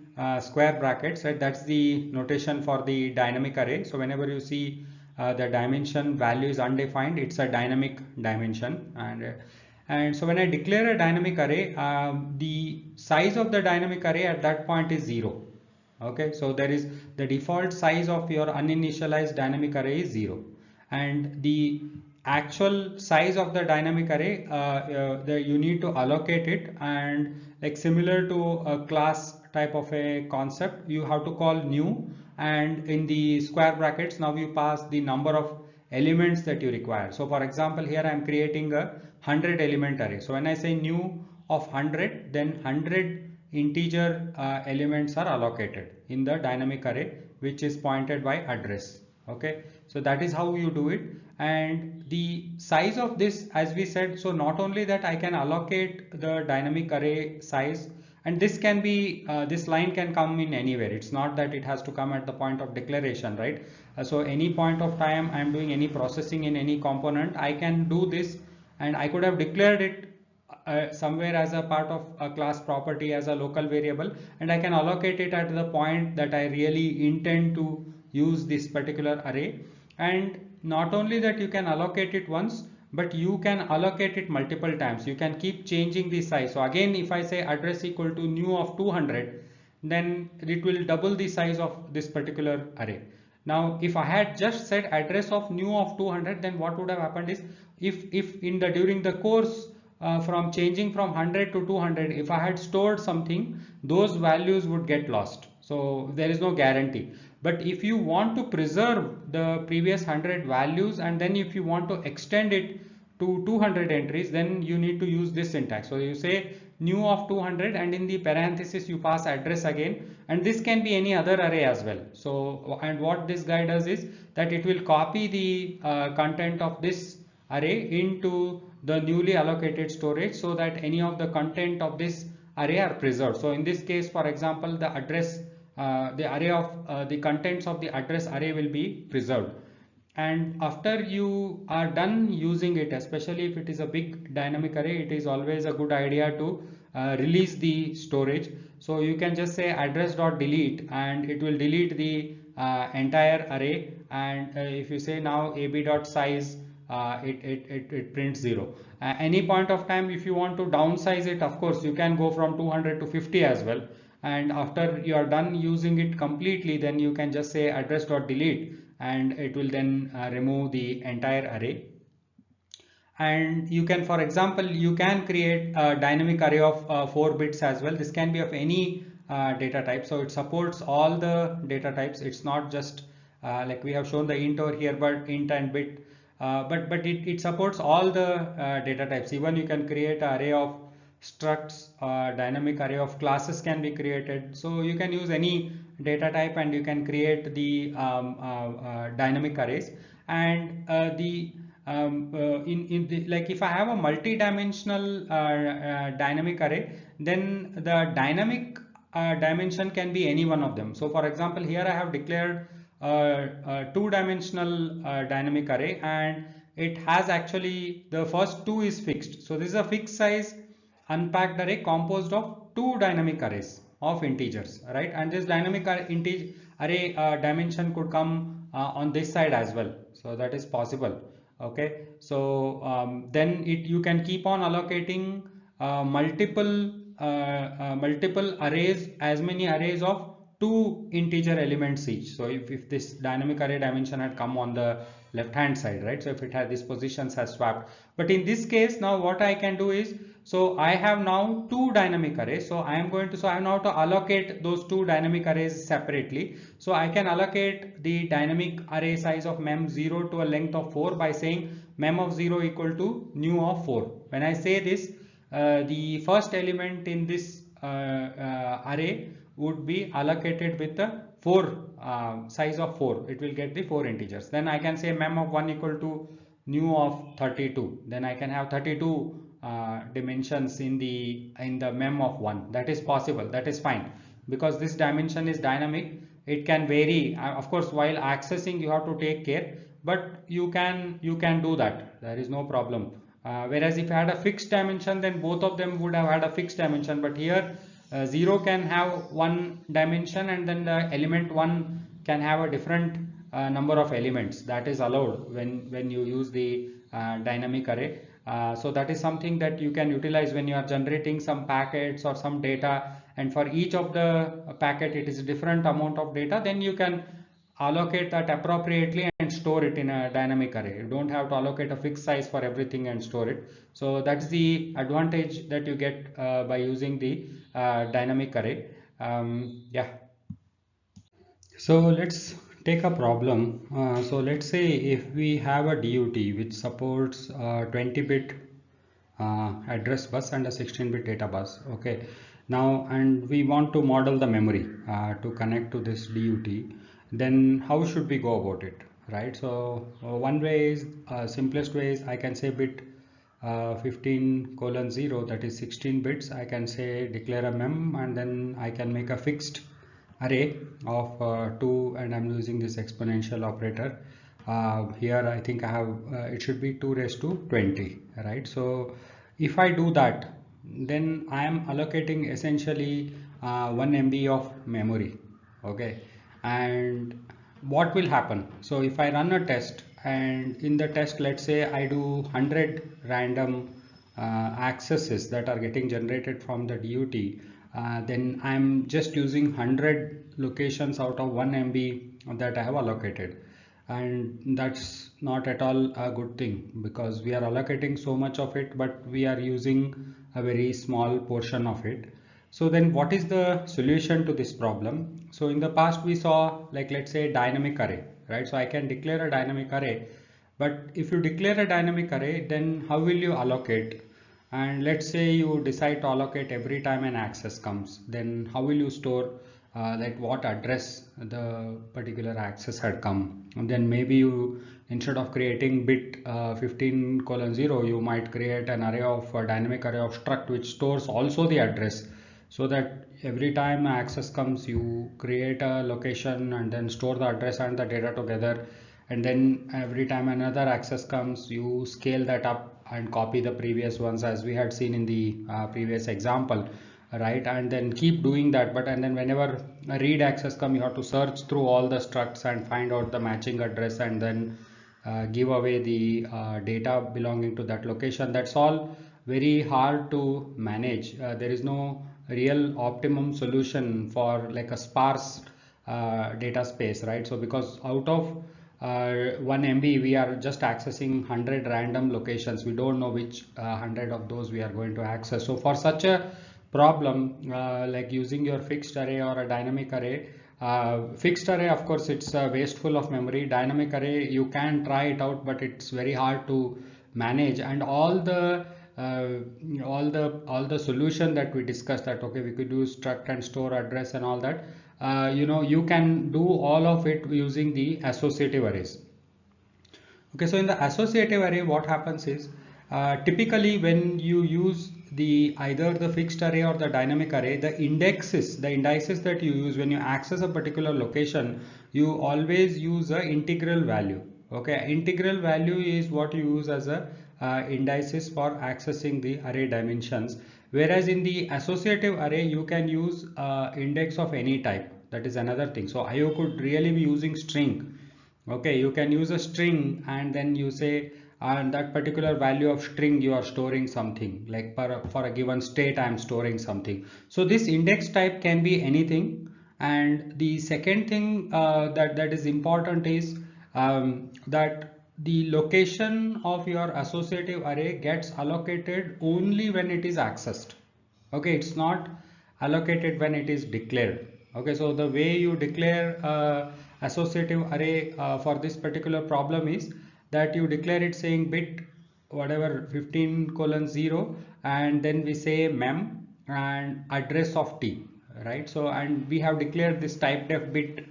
square brackets, right? That's the notation for the dynamic array. So whenever you see the dimension value is undefined, it's a dynamic dimension. And so when I declare a dynamic array, the size of the dynamic array at that point is 0. Okay, so there is the default size of your uninitialized dynamic array is 0, and the actual size of the dynamic array you need to allocate it, and like similar to a class type of a concept, you have to call new, and in the square brackets now you pass the number of elements that you require. So for example, here I am creating a 100 element array. So when I say new of 100, then 100 integer elements are allocated in the dynamic array, which is pointed by address. Okay, so that is how you do it. And the size of this, as we said, so not only that I can allocate the dynamic array size, and this can be this line can come in anywhere. It's not that it has to come at the point of declaration, right? So any point of time I'm doing any processing in any component, I can do this, and I could have declared it somewhere as a part of a class property as a local variable, and I can allocate it at the point that I really intend to use this particular array. And not only that you can allocate it once, but you can allocate it multiple times. You can keep changing the size. So again, if I say address equal to new of 200, then it will double the size of this particular array. Now if I had just said address of new of 200, then what would have happened is, if in the during the course from changing from 100 to 200, if I had stored something, those values would get lost. So there is no guarantee. But if you want to preserve the previous 100 values, and then if you want to extend it to 200 entries, then you need to use this syntax. So you say new of 200, and in the parenthesis you pass address again, and this can be any other array as well. So, and what this guy does is that it will copy the content of this array into the newly allocated storage, so that any of the content of this array are preserved. So in this case, for example, the address the array of the contents of the address array will be preserved. And after you are done using it, especially if it is a big dynamic array, it is always a good idea to release the storage. So you can just say address.delete, and it will delete the entire array. And if you say now ab.size, it prints 0. Any point of time, if you want to downsize it, of course you can go from 200 to 50 as well. And after you are done using it completely, then you can just say address.delete, and it will then remove the entire array. And you can, for example, you can create a dynamic array of 4 bits as well. This can be of any data type, so it supports all the data types. It's not just like we have shown the int over here, but int and bit, but it supports all the data types. Even you can create an array of structs, dynamic array of classes can be created. So you can use any data type, and you can create the dynamic arrays. And like if I have a multi-dimensional dynamic array, then the dynamic dimension can be any one of them. So for example, here I have declared a two-dimensional dynamic array, and it has actually the first 2 is fixed. So this is a fixed size unpacked array composed of 2 dynamic arrays of integers, right? And this dynamic array dimension could come on this side as well, so that is possible. Okay, so then you can keep on allocating multiple arrays, as many arrays of 2 integer elements each. So if this dynamic array dimension had come on the left hand side, right? So if it had these positions has swapped, but in this case now what I can do is, so I have now 2 dynamic arrays. So I am going to, so I have now to allocate those 2 dynamic arrays separately. So I can allocate the dynamic array size of mem0 to a length of 4 by saying mem of 0 equal to new of 4. When I say this, the first element in this array would be allocated with the 4 size of 4. It will get the 4 integers. Then I can say mem of 1 equal to new of 32. Then I can have 32 dimensions in the mem of 1. That is possible, that is fine, because this dimension is dynamic. It can vary, of course, while accessing you have to take care, but you can do that, there is no problem. Whereas if I had a fixed dimension, then both of them would have had a fixed dimension, but here 0 can have 1 dimension, and then the element 1 can have a different number of elements. That is allowed when you use the dynamic array. So that is something that you can utilize when you are generating some packets or some data, and for each of the packet it is a different amount of data. Then you can allocate that appropriately and store it in a dynamic array. You don't have to allocate a fixed size for everything and store it. So that's the advantage that you get by using the dynamic array. Yeah. So let's take a problem. So let's say if we have a DUT which supports 20-bit address bus and a 16-bit data bus. Okay. Now, and we want to model the memory to connect to this DUT. Then how should we go about it? right? So one way is simplest way is I can say bit 15:0, that is 16 bits. I can say declare a mem, and then I can make a fixed array of 2, and I'm using this exponential operator. Here I think I have it should be 2 raised to 20, right? So if I do that, then I am allocating essentially 1 MB of memory. Okay, and what will happen? So if I run a test, and in the test, let's say I do 100 random accesses that are getting generated from the DUT, then I'm just using 100 locations out of 1 MB that I have allocated, and that's not at all a good thing, because we are allocating so much of it but we are using a very small portion of it. So then what is the solution to this problem? So in the past we saw, like, let's say dynamic array, right? So I can declare a dynamic array, but if you declare a dynamic array, then how will you allocate? And let's say you decide to allocate every time an access comes, then how will you store like what address the particular access had come? And then maybe you, instead of creating bit 15:0, you might create an array of a dynamic array of struct which stores also the address, so that every time access comes you create a location and then store the address and the data together, and then every time another access comes you scale that up and copy the previous ones, as we had seen in the previous example, right? And then keep doing that, but and then whenever a read access come, you have to search through all the structs and find out the matching address, and then give away the data belonging to that location. That's all very hard to manage. There is no real optimum solution for like a sparse data space, right? So because out of 1 MB we are just accessing 100 random locations, we don't know which 100 of those we are going to access. So for such a problem, like using your fixed array or a dynamic array, fixed array, of course, it's wasteful of memory. Dynamic array, you can try it out, but it's very hard to manage. And all the solution that we discussed, that okay, we could use struct and store address and all that, you can do all of it using the associative arrays. Okay, so in the associative array, what happens is typically when you use the either the fixed array or the dynamic array, the indices that you use when you access a particular location, you always use a integral value. Okay, integral value is what you use as a indices for accessing the array dimensions. Whereas in the associative array, you can use index of any type. That is another thing. So IO could really be using string. Okay, you can use a string, and then you say and that particular value of string you are storing something, like for a given state I am storing something. So this index type can be anything. And the second thing that is important is that the location of your associative array gets allocated only when it is accessed. Okay, it's not allocated when it is declared. Okay, so the way you declare associative array for this particular problem is that you declare it saying bit whatever 15:0, and then we say mem and address of t, right? So and we have declared this type def bit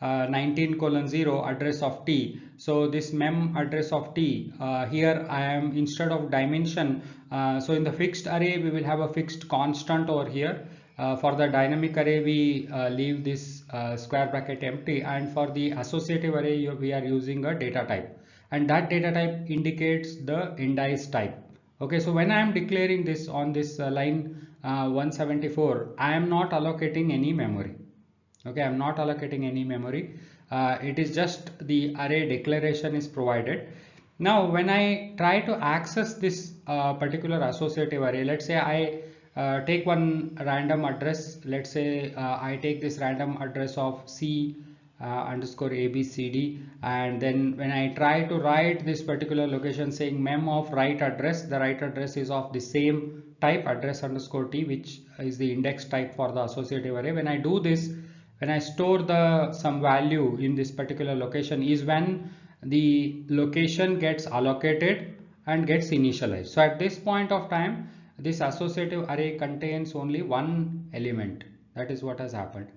19:0 address of t. So this mem address of t, here I am, instead of dimension, so in the fixed array we will have a fixed constant over here. For the dynamic array we leave this square bracket empty, and for the associative array we are using a data type, and that data type indicates the index type. Okay, so when I am declaring this on this line 174, I am not allocating any memory. Okay, I'm not allocating any memory. It is just the array declaration is provided. Now when I try to access this particular associative array, let's say I take one random address. Let's say I take this random address of C underscore ABCD, and then when I try to write this particular location saying mem of right address, the right address is of the same type, address underscore T, which is the index type for the associative array. When I do this, when I store the some value in this particular location, is when the location gets allocated and gets initialized. So at this point of time, this associative array contains only one element. That is what has happened.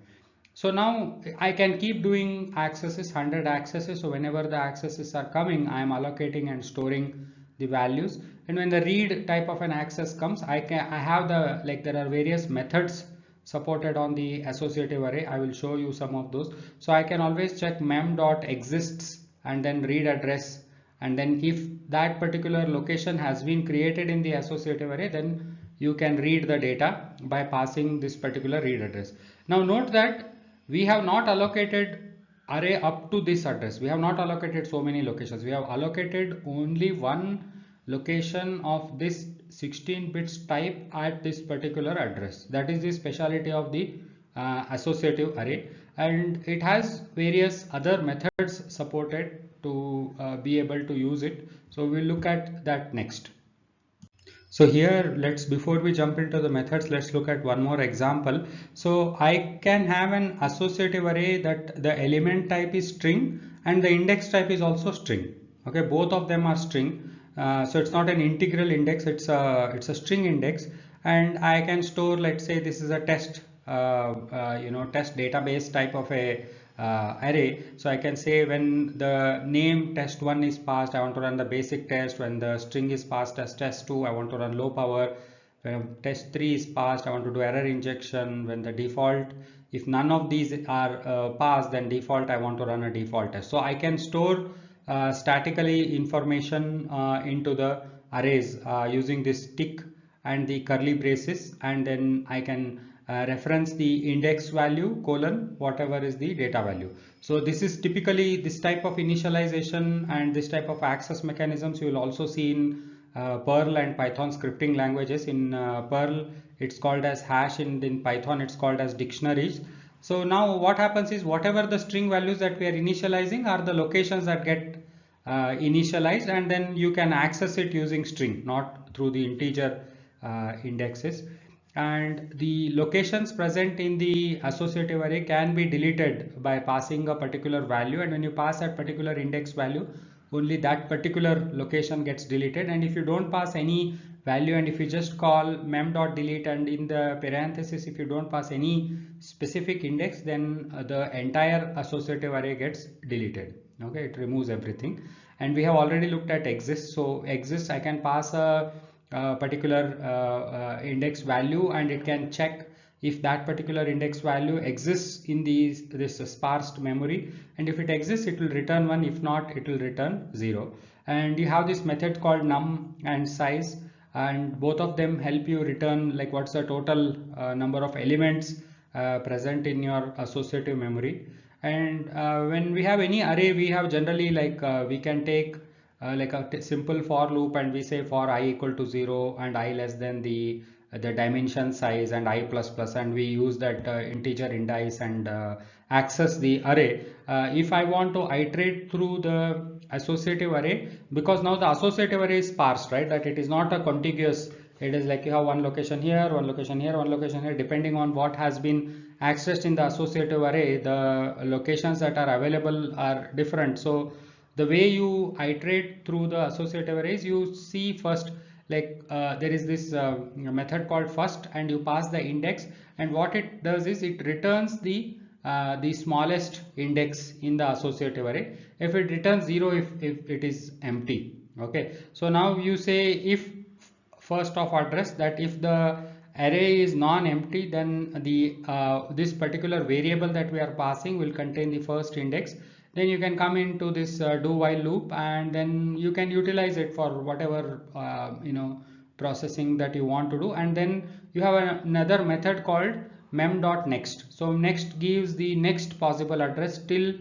So now I can keep doing accesses, 100 accesses. So whenever the accesses are coming, I am allocating and storing the values. And when the read type of an access comes, I have the, like, there are various methods supported on the associative array. I will show you some of those. So I can always check mem.exists and then read address. And then if that particular location has been created in the associative array, then you can read the data by passing this particular read address. Now note that we have not allocated array up to this address. We have not allocated so many locations. We have allocated only one location of this 16 bits type at this particular address. That is the speciality of the associative array, and it has various other methods supported to be able to use it. So we'll look at that next. So here, before we jump into the methods, let's look at one more example. So I can have an associative array that the element type is string and the index type is also string. Okay, both of them are string. So it's not an integral index, it's a string index, and I can store, let's say this is a test test database type of a array. So I can say when the name test1 is passed, I want to run the basic test. When the string is passed as test2, I want to run low power. When test3 is passed, I want to do error injection. When the default, if none of these are passed, then default I want to run a default test. So I can store statically information into the arrays using this tick and the curly braces, and then I can reference the index value colon whatever is the data value. So this is typically this type of initialization and this type of access mechanisms you will also see in Perl and Python scripting languages. In Perl it's called as hash, and in Python it's called as dictionaries. So now what happens is whatever the string values that we are initializing are the locations that get initialized, and then you can access it using string, not through the integer indexes. And the locations present in the associative array can be deleted by passing a particular value, and when you pass that particular index value, only that particular location gets deleted. And if you don't pass any value, and if you just call mem.delete, and in the parenthesis if you don't pass any specific index, then the entire associative array gets deleted. Okay, it removes everything. And we have already looked at exists. So exists, I can pass a particular index value, and it can check if that particular index value exists in this sparse memory, and if it exists it will return 1, if not it will return 0. And you have this method called num and size, and both of them help you return like what's the total number of elements present in your associative memory. And when we have any array, we have generally we can take like a simple for loop, and we say for I equal to 0 and I less than the dimension size and I plus plus, and we use that integer indice and access the array. If I want to iterate through the associative array, because now the associative array is sparse, right, that it is not a contiguous, it is like you have one location here, one location here, one location here. Depending on what has been accessed in the associative array, the locations that are available are different. So the way you iterate through the associative arrays, you see first there is this method called first, and you pass the index, and what it does is it returns the smallest index in the associative array. If it returns 0, if it is empty. Okay, so now you say if first of address, that if the array is non-empty, then the this particular variable that we are passing will contain the first index. Then you can come into this do while loop, and then you can utilize it for whatever processing that you want to do. And then you have another method called mem.next. So next gives the next possible address till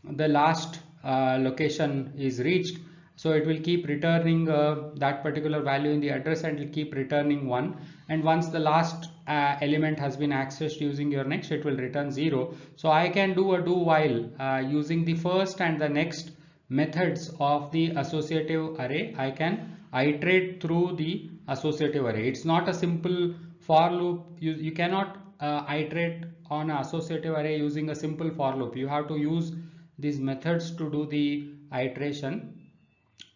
the last location is reached. So it will keep returning that particular value in the address, and it will keep returning 1. And once the last element has been accessed using your next, it will return 0. So I can do a do while using the first and the next methods of the associative array. I can iterate through the associative array. It's not a simple for loop. You cannot iterate on an associative array using a simple for loop. You have to use these methods to do the iteration.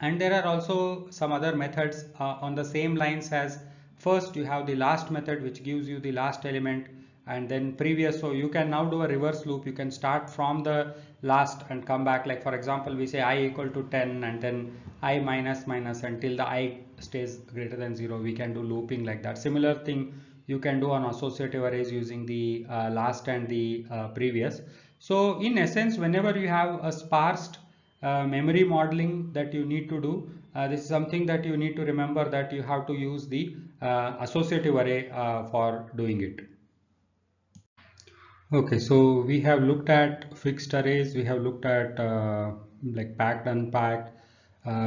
And there are also some other methods on the same lines as first. You have the last method which gives you the last element, and then previous. So you can now do a reverse loop. You can start from the last and come back. Like for example, we say I equal to 10 and then I minus minus until the I stays greater than 0. We can do looping like that. Similar thing you can do on associative arrays using the last and the previous. So in essence, whenever you have a sparse memory modeling that you need to do, this is something that you need to remember, that you have to use the associative array for doing it. Okay, so we have looked at fixed arrays, we have looked at like packed, unpacked,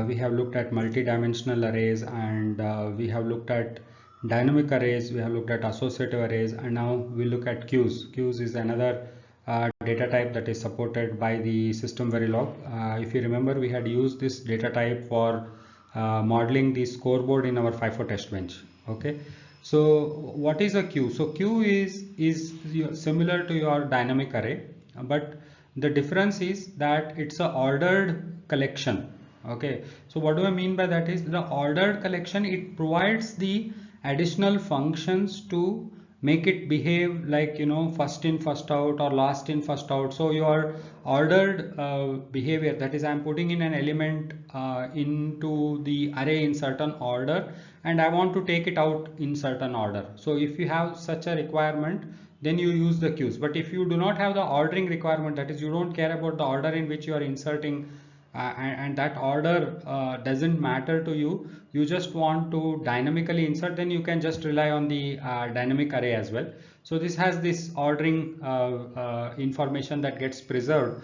we have looked at multi-dimensional arrays, and we have looked at dynamic arrays, we have looked at associative arrays, and now we look at queues. Queues is another data type that is supported by the SystemVerilog. If you remember, we had used this data type for modeling the scoreboard in our FIFO test bench. Okay. So what is a queue? So queue is similar to your dynamic array, but the difference is that it's a ordered collection. Okay. So what do I mean by that is the ordered collection, it provides the additional functions to make it behave like, you know, first in first out or last in first out. So your ordered behavior, that is, I'm putting in an element into the array in certain order and I want to take it out in certain order. So if you have such a requirement, then you use the queues. But if you do not have the ordering requirement, that is, you don't care about the order in which you are inserting and that order doesn't matter to you, you just want to dynamically insert, then you can just rely on the dynamic array as well. So this has this ordering information that gets preserved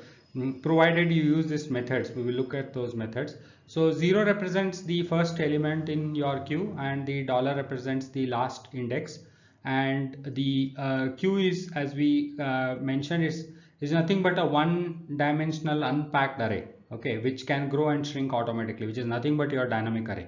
provided you use these methods. We will look at those methods. So 0 represents the first element in your queue and the dollar represents the last index, and the queue is, as we mentioned, is nothing but a one-dimensional unpacked array, okay, which can grow and shrink automatically, which is nothing but your dynamic array.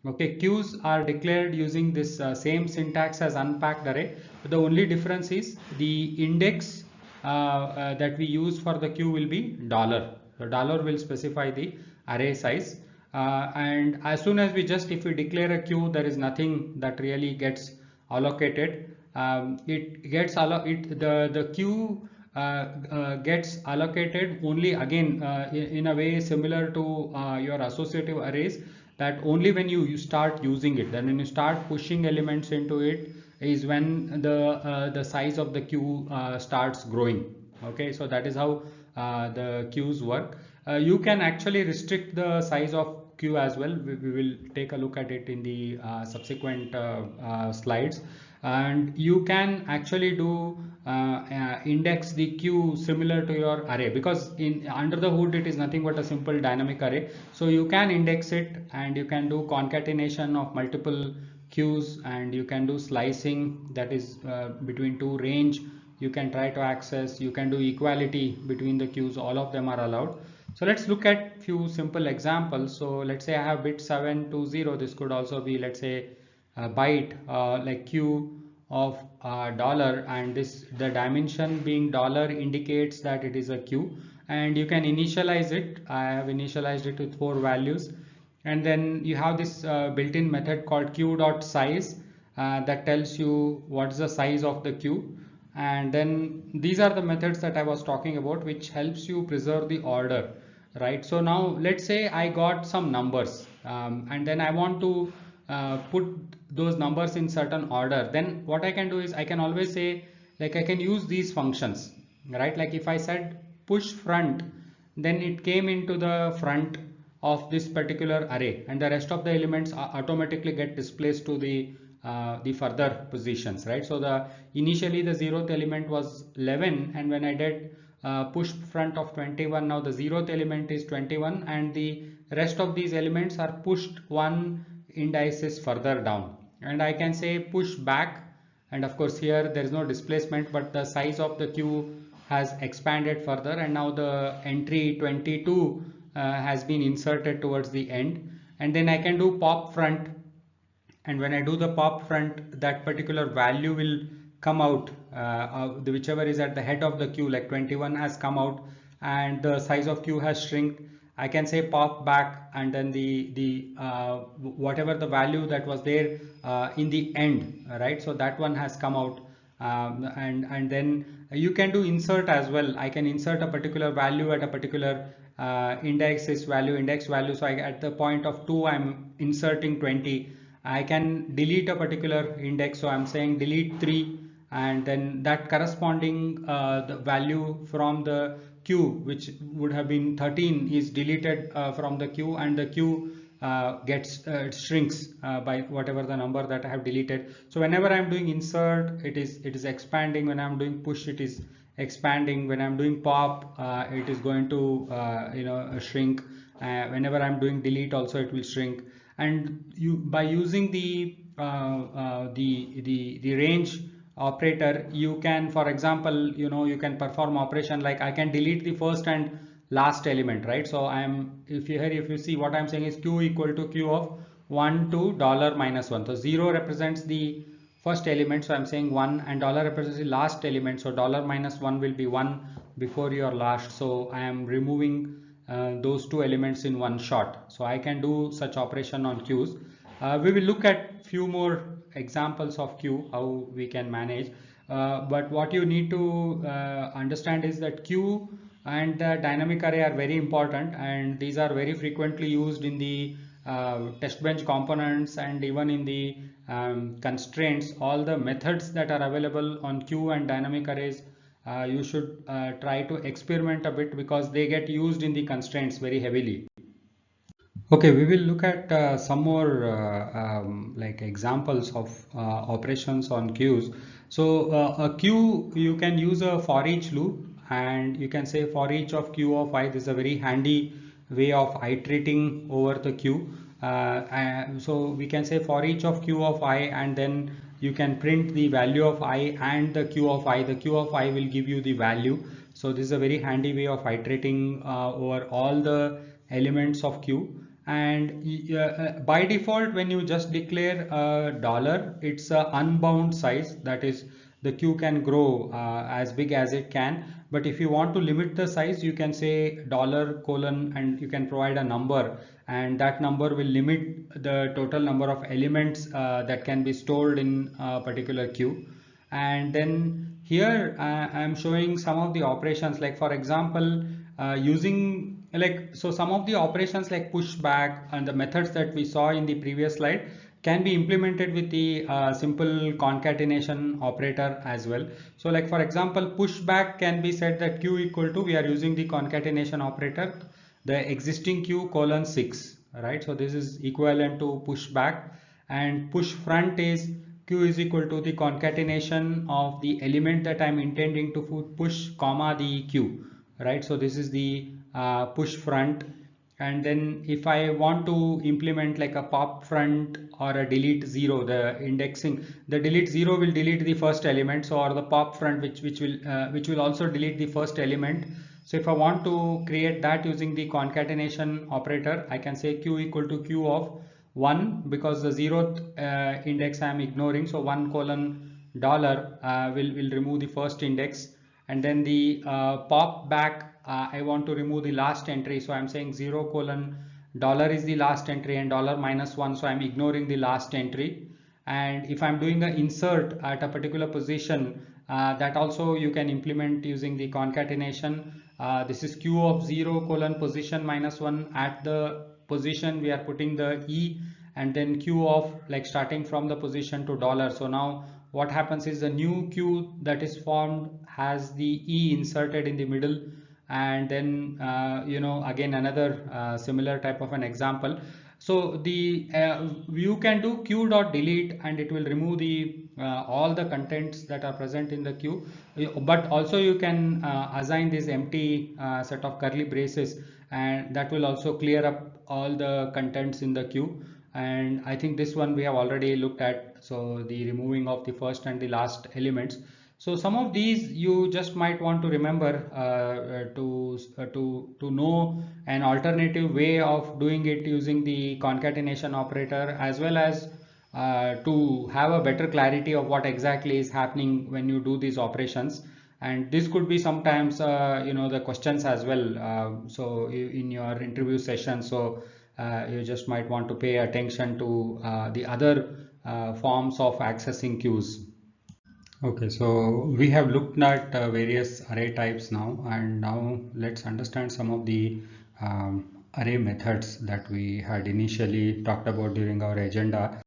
Okay, queues are declared using this same syntax as unpacked array, but the only difference is the index that we use for the queue will be dollar. So dollar will specify the array size, and as soon as if we declare a queue, there is nothing that really gets allocated. The queue gets allocated only, again, in a way similar to your associative arrays, that only when you start using it, then when you start pushing elements into it, is when the size of the queue starts growing. Okay, so that is how the queues work. You can actually restrict the size of queue as well. We will take a look at it in the subsequent slides, and you can actually do index the queue similar to your array, because in under the hood it is nothing but a simple dynamic array. So you can index it and you can do concatenation of multiple queues, and you can do slicing, that is between two range you can try to access. You can do equality between the queues, all of them are allowed. So let's look at few simple examples. So let's say I have bit 720. This could also be, let's say, a byte, like queue of dollar, and the dimension being dollar indicates that it is a queue, and you can initialize it. I have initialized it with 4 values, and then you have this built-in method called queue.size that tells you what's the size of the queue. And then these are the methods that I was talking about, which helps you preserve the order, right? So now let's say I got some numbers, and then I want to put those numbers in certain order. Then what I can do is I can always say, like, I can use these functions, right? Like if I said push front, then it came into the front of this particular array, and the rest of the elements automatically get displaced to the further positions, right? So initially the 0th element was 11, and when I did push front of 21, now the 0th element is 21, and the rest of these elements are pushed 1 indices further down. And I can say push back, and of course here there is no displacement, but the size of the queue has expanded further, and now the entry 22 has been inserted towards the end. And then I can do pop front, and when I do the pop front, that particular value will come out, whichever is at the head of the queue, like 21 has come out and the size of queue has shrunk. I can say pop back, and then the whatever the value that was there in the end, right? So that one has come out, and then you can do insert as well. I can insert a particular value at a particular index is value index value. So at the point of 2 I'm inserting 20. I can delete a particular index, so I'm saying delete 3, and then that corresponding the value from the queue, which would have been 13, is deleted from the queue, and the queue gets shrinks by whatever the number that I have deleted. So whenever I'm doing insert, it is expanding. When I'm doing push, it is expanding. When I'm doing pop, it is going to shrink. Whenever I'm doing delete, also it will shrink. And you, by using the range operator, you can, for example, you can perform operation like I can delete the first and last element, right? So if you see, what I'm saying is q equal to q of 1 to $-1. So 0 represents the first element, so I'm saying 1, and dollar represents the last element, so $-1 will be 1 before your last. So I am removing those two elements in one shot. So I can do such operation on queues. We will look at few more examples of queue, how we can manage. But what you need to understand is that queue and the dynamic array are very important, and these are very frequently used in the test bench components, and even in the constraints. All the methods that are available on queue and dynamic arrays, you should try to experiment a bit, because they get used in the constraints very heavily. Okay, we will look at some more like examples of operations on queues. So a queue, you can use a for each loop, and you can say for each of q of I. This is a very handy way of iterating over the queue. So we can say for each of q of I, and then you can print the value of I and the q of I. The q of I will give you the value. So this is a very handy way of iterating over all the elements of queue. And by default, when you just declare $, it's a unbound size, that is, the queue can grow as big as it can. But if you want to limit the size, you can say $:, and you can provide a number, and that number will limit the total number of elements that can be stored in a particular queue. And then here I'm showing some of the operations, like for example, using like, so some of the operations like pushback and the methods that we saw in the previous slide can be implemented with the simple concatenation operator as well. So like for example, pushback can be said that q equal to, we are using the concatenation operator, the existing q colon 6, right? So this is equivalent to pushback. And push front is q is equal to the concatenation of the element that I'm intending to push, comma the q, right? So this is the push front. And then if I want to implement like a pop front or a delete 0, the indexing, the delete 0 will delete the first element, so, or the pop front, which will also delete the first element. So if I want to create that using the concatenation operator, I can say q equal to q of 1, because the 0th index I am ignoring, so 1 colon $, will remove the first index. And then the pop back, I want to remove the last entry, so I'm saying 0 colon $, is the last entry, and $-1, so I'm ignoring the last entry. And if I'm doing an insert at a particular position, that also you can implement using the concatenation. This is q of 0 colon position -1. At the position we are putting the e, and then q of, like, starting from the position to $. So now what happens is the new queue that is formed has the e inserted in the middle. And then again another similar type of an example. So the you can do q dot delete, and it will remove the all the contents that are present in the queue. But also you can assign this empty set of curly braces, and that will also clear up all the contents in the queue. And I think this one we have already looked at, so the removing of the first and the last elements. So some of these you just might want to remember to know an alternative way of doing it using the concatenation operator, as well as to have a better clarity of what exactly is happening when you do these operations. And this could be sometimes the questions as well, so in your interview session. So you just might want to pay attention to the other forms of accessing queues. Okay, so we have looked at various array types now, and now let's understand some of the array methods that we had initially talked about during our agenda.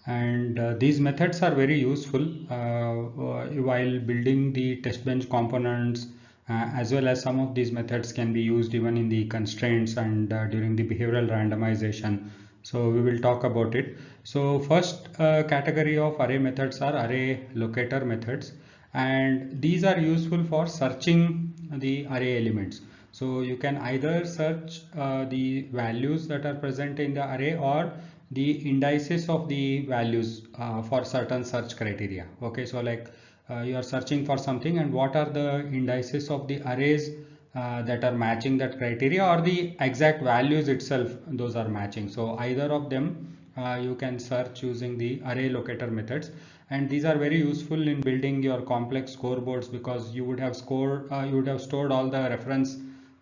And these methods are very useful while building the test bench components, as well as some of these methods can be used even in the constraints and during the behavioral randomization. So we will talk about it. So first category of array methods are array locator methods, and these are useful for searching the array elements. So you can either search the values that are present in the array or the indices of the values for certain search criteria. Okay, so like you are searching for something, and what are the indices of the arrays that are matching that criteria, or the exact values itself those are matching. So either of them you can search using the array locator methods, and these are very useful in building your complex scoreboards, because you would have stored all the reference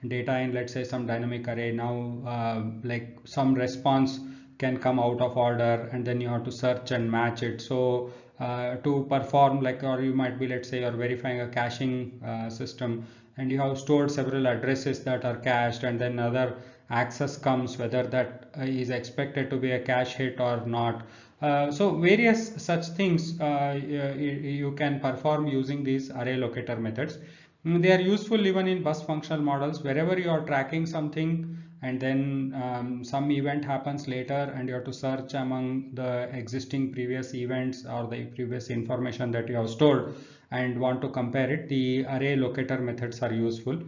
data in, let's say, some dynamic array. Now like some response can come out of order, and then you have to search and match it. So to perform, like, or you might be, let's say, you're verifying a caching system, and you have stored several addresses that are cached, and then other access comes, whether that is expected to be a cache hit or not. So various such things you can perform using these array locator methods. They are useful even in bus functional models, wherever you are tracking something, and then some event happens later, and you have to search among the existing previous events or the previous information that you have stored and want to compare it. The array locator methods are useful.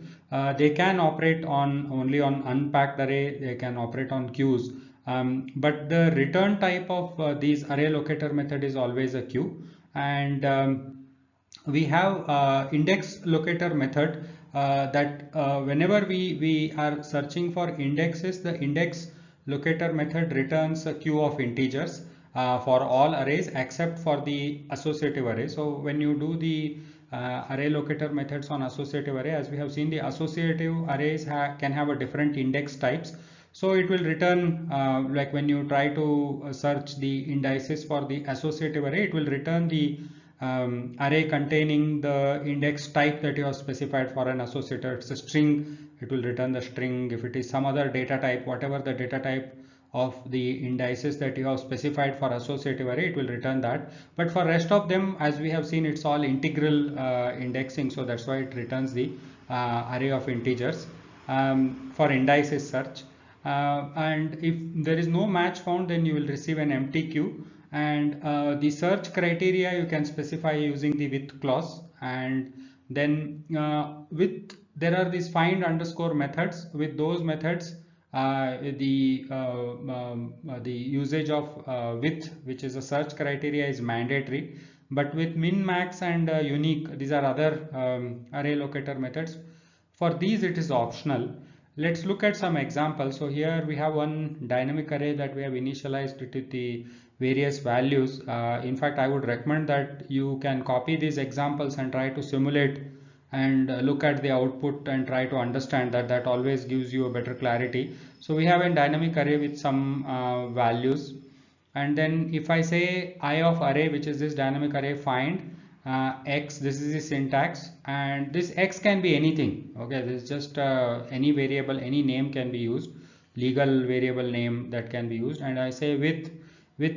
They can operate on only on unpacked array, they can operate on queues, but the return type of these array locator method is always a queue. And we have index locator method that whenever we are searching for indexes, the index locator method returns a queue of integers for all arrays except for the associative array. So when you do the array locator methods on associative array, as we have seen, the associative arrays can have a different index types. So it will return, like when you try to search the indices for the associative array, it will return the array containing the index type that you have specified. For an associator, it's a string, it will return the string. If it is some other data type, whatever the data type of the indices that you have specified for associative array, it will return that. But for rest of them, as we have seen, it's all integral indexing, so that's why it returns the array of integers for indices search. And if there is no match found, then you will receive an empty queue. And the search criteria you can specify using the with clause. And then with there are these find underscore methods. With those methods, the usage of with, which is a search criteria, is mandatory. But with min, max, and unique, these are other array locator methods. For these it is optional. Let's look at some examples. So here we have one dynamic array that we have initialized it with the various values. In fact, I would recommend that you can copy these examples and try to simulate and look at the output and try to understand that. That always gives you a better clarity. So we have a dynamic array with some values, and then if I say I of array, which is this dynamic array, find x, this is the syntax, and this x can be anything. Okay, this is just any variable, any name can be used, legal variable name that can be used. And I say with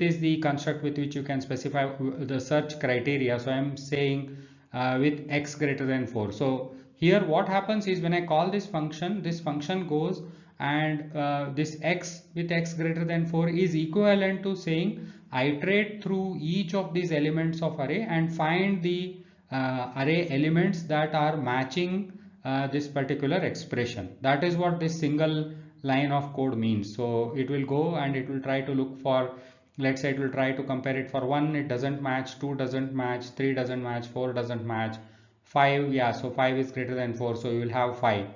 is the construct with which you can specify the search criteria. So I am saying with x greater than 4. So here what happens is, when I call this function goes, and this x with x greater than 4 is equivalent to saying iterate through each of these elements of array and find the array elements that are matching this particular expression. That is what this single line of code means. So it will go and it will try to look for, let's say it will try to compare it for 1, it doesn't match, 2 doesn't match, 3 doesn't match, 4 doesn't match, 5, yeah, so 5 is greater than 4, so you will have 5.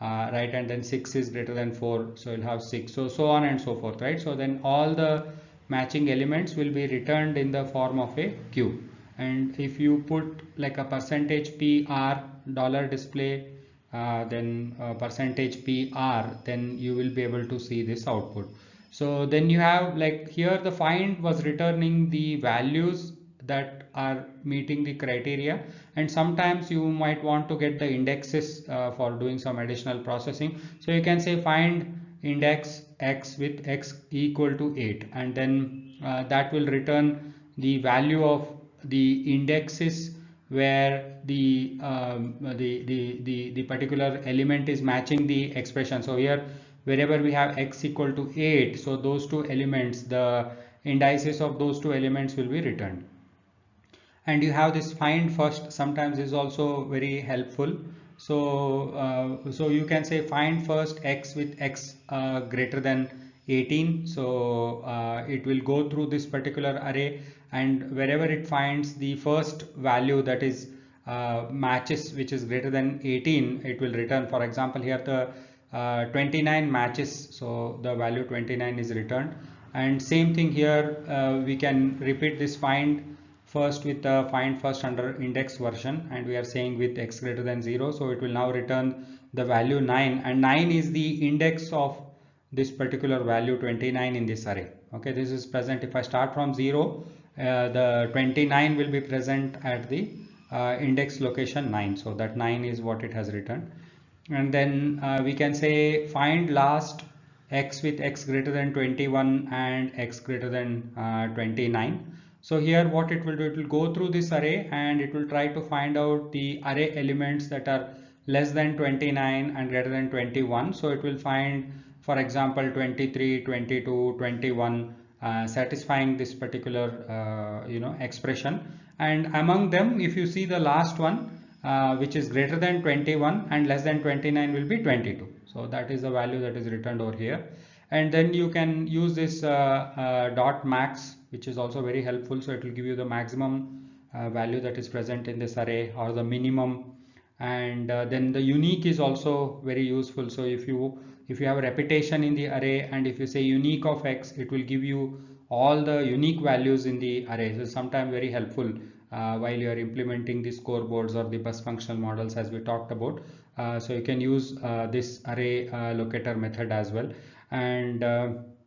Right, and then 6 is greater than 4, so you'll have 6, so on and so forth, right? So then all the matching elements will be returned in the form of a queue. And if you put like a percentage $PR dollar display, then percentage PR, then you will be able to see this output. So then you have, like, here the find was returning the values that are meeting the criteria, and sometimes you might want to get the indexes for doing some additional processing. So you can say find index x with x equal to 8, and then that will return the value of the indexes where the particular element is matching the expression. So here wherever we have x equal to 8, so those two elements, the indices of those two elements will be returned. And you have this find first, sometimes is also very helpful. So you can say find first x with x greater than 18. So it will go through this particular array, and wherever it finds the first value that is matches which is greater than 18, it will return. For example, here the 29 matches, so the value 29 is returned. And same thing here, we can repeat this find first with the find first under index version, and we are saying with x greater than 0, so it will now return the value 9, and 9 is the index of this particular value 29 in this array. Okay, this is present. If I start from 0, the 29 will be present at the index location 9, so that 9 is what it has returned. And then we can say find last x with x greater than 21 and x greater than 29. So here what it will do, it will go through this array and it will try to find out the array elements that are less than 29 and greater than 21. So it will find, for example, 23, 22, 21, satisfying this particular expression. And among them, if you see the last one, which is greater than 21 and less than 29, will be 22. So that is the value that is returned over here. And then you can use this dot max, which is also very helpful. So it will give you the maximum value that is present in this array, or the minimum. And then the unique is also very useful. So if you have a repetition in the array, and if you say unique of x, it will give you all the unique values in the array. So sometimes very helpful while you are implementing the scoreboards or the bus functional models, as we talked about. So you can use this array locator method as well. And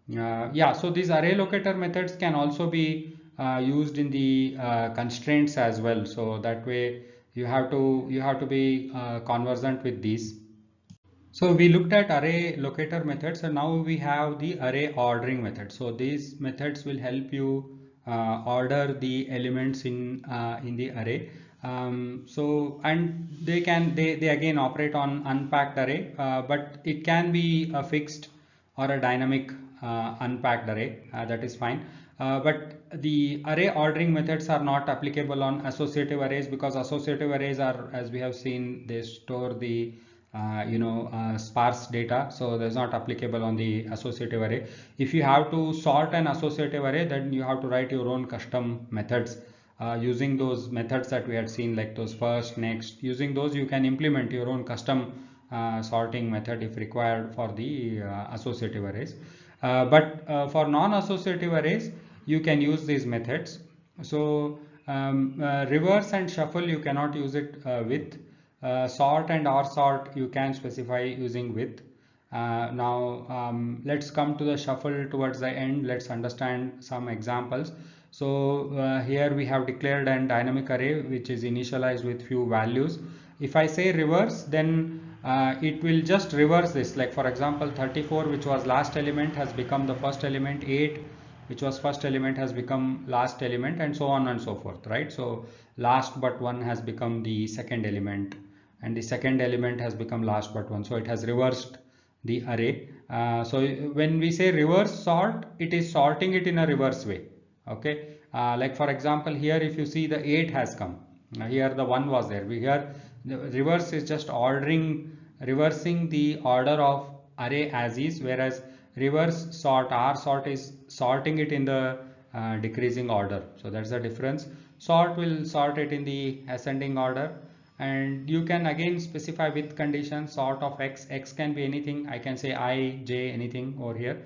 yeah, so these array locator methods can also be used in the constraints as well. So that way you have to be conversant with these. So we looked at array locator methods, and now we have the array ordering method. So these methods will help you order the elements in the array. So and they again operate on unpacked array, but it can be a fixed or a dynamic unpacked array, that is fine. But the array ordering methods are not applicable on associative arrays, because associative arrays are, as we have seen, they store the sparse data, so that's not applicable on the associative array. If you have to sort an associative array, then you have to write your own custom methods using those methods that we had seen, like those first, next. Using those, you can implement your own custom sorting method if required for the associative arrays. But for non-associative arrays, you can use these methods. So reverse and shuffle, you cannot use it with. Sort and or sort you can specify using with. Now let's come to the shuffle towards the end. Let's understand some examples. So here we have declared an dynamic array which is initialized with few values. If I say reverse, then it will just reverse this. Like for example, 34, which was last element, has become the first element. 8, which was first element, has become last element, and so on and so forth, right? So last but one has become the second element, and the second element has become last but one. So it has reversed the array. So when we say reverse sort, it is sorting it in a reverse way. Okay, like for example, here if you see, the 8 has come. Here the 1 was there. Here the reverse is just reversing the order of array as is, whereas reverse sort, R sort, is sorting it in the decreasing order. So that's the difference. Sort will sort it in the ascending order. And you can again specify with condition sort of x. X can be anything. I can say I, j, anything over here.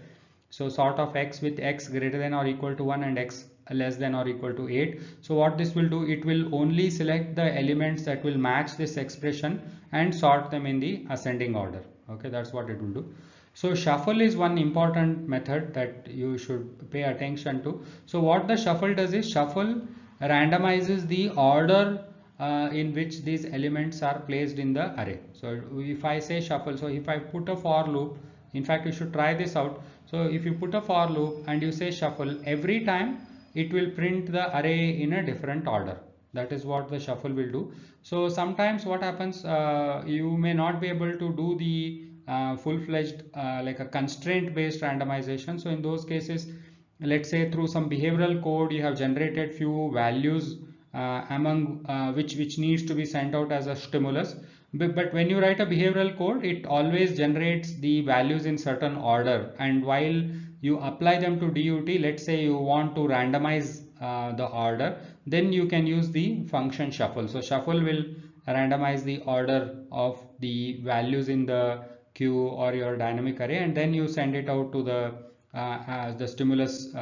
So sort of x with x greater than or equal to 1 and x less than or equal to 8. So what this will do, it will only select the elements that will match this expression and sort them in the ascending order. Okay, that's what it will do. So shuffle is one important method that you should pay attention to. So what the shuffle does is, shuffle randomizes the order in which these elements are placed in the array. So if I say shuffle, so if I put a for loop, in fact you should try this out. So if you put a for loop and you say shuffle, every time it will print the array in a different order. That is what the shuffle will do. So sometimes what happens, you may not be able to do the full-fledged like a constraint based randomization. So in those cases, let's say through some behavioral code you have generated few values among which needs to be sent out as a stimulus, but when you write a behavioral code, it always generates the values in certain order, and while you apply them to DUT, let's say you want to randomize the order, then you can use the function shuffle. So shuffle will randomize the order of the values in the queue or your dynamic array, and then you send it out to the as the stimulus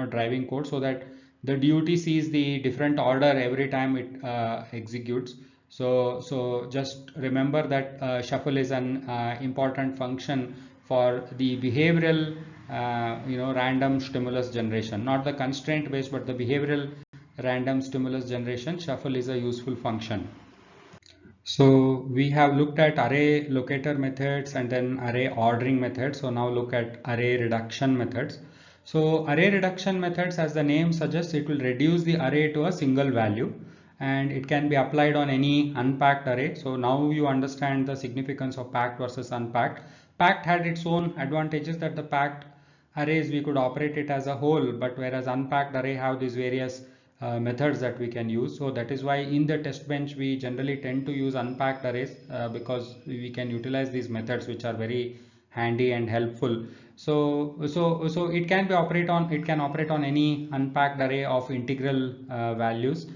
driving code, so that the DUT sees the different order every time it executes. So just remember that shuffle is an important function for the behavioral random stimulus generation, not the constraint based but the behavioral random stimulus generation. Shuffle is a useful function. So we have looked at array locator methods and then array ordering methods. So now look at array reduction methods. So array reduction methods, as the name suggests, it will reduce the array to a single value, and it can be applied on any unpacked array. So now you understand the significance of packed versus unpacked. Packed had its own advantages, that the packed arrays we could operate it as a whole, but whereas unpacked array have these various methods that we can use. So that is why in the test bench we generally tend to use unpacked arrays because we can utilize these methods, which are very handy and helpful. So it can operate on any unpacked array of integral values,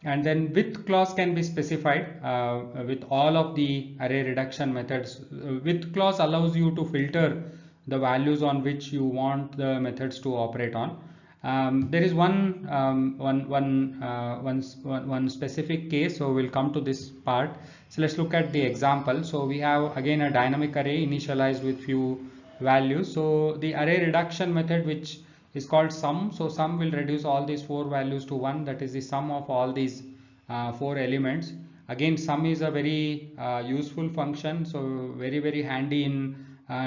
and then with clause can be specified with all of the array reduction methods. With clause allows you to filter the values on which you want the methods to operate on. There is one specific case, so we'll come to this part. So let's look at the example. So we have again a dynamic array initialized with few values. So the array reduction method, which is called sum. So sum will reduce all these four values to one. That is the sum of all these four elements. Again, sum is a very useful function. So very handy in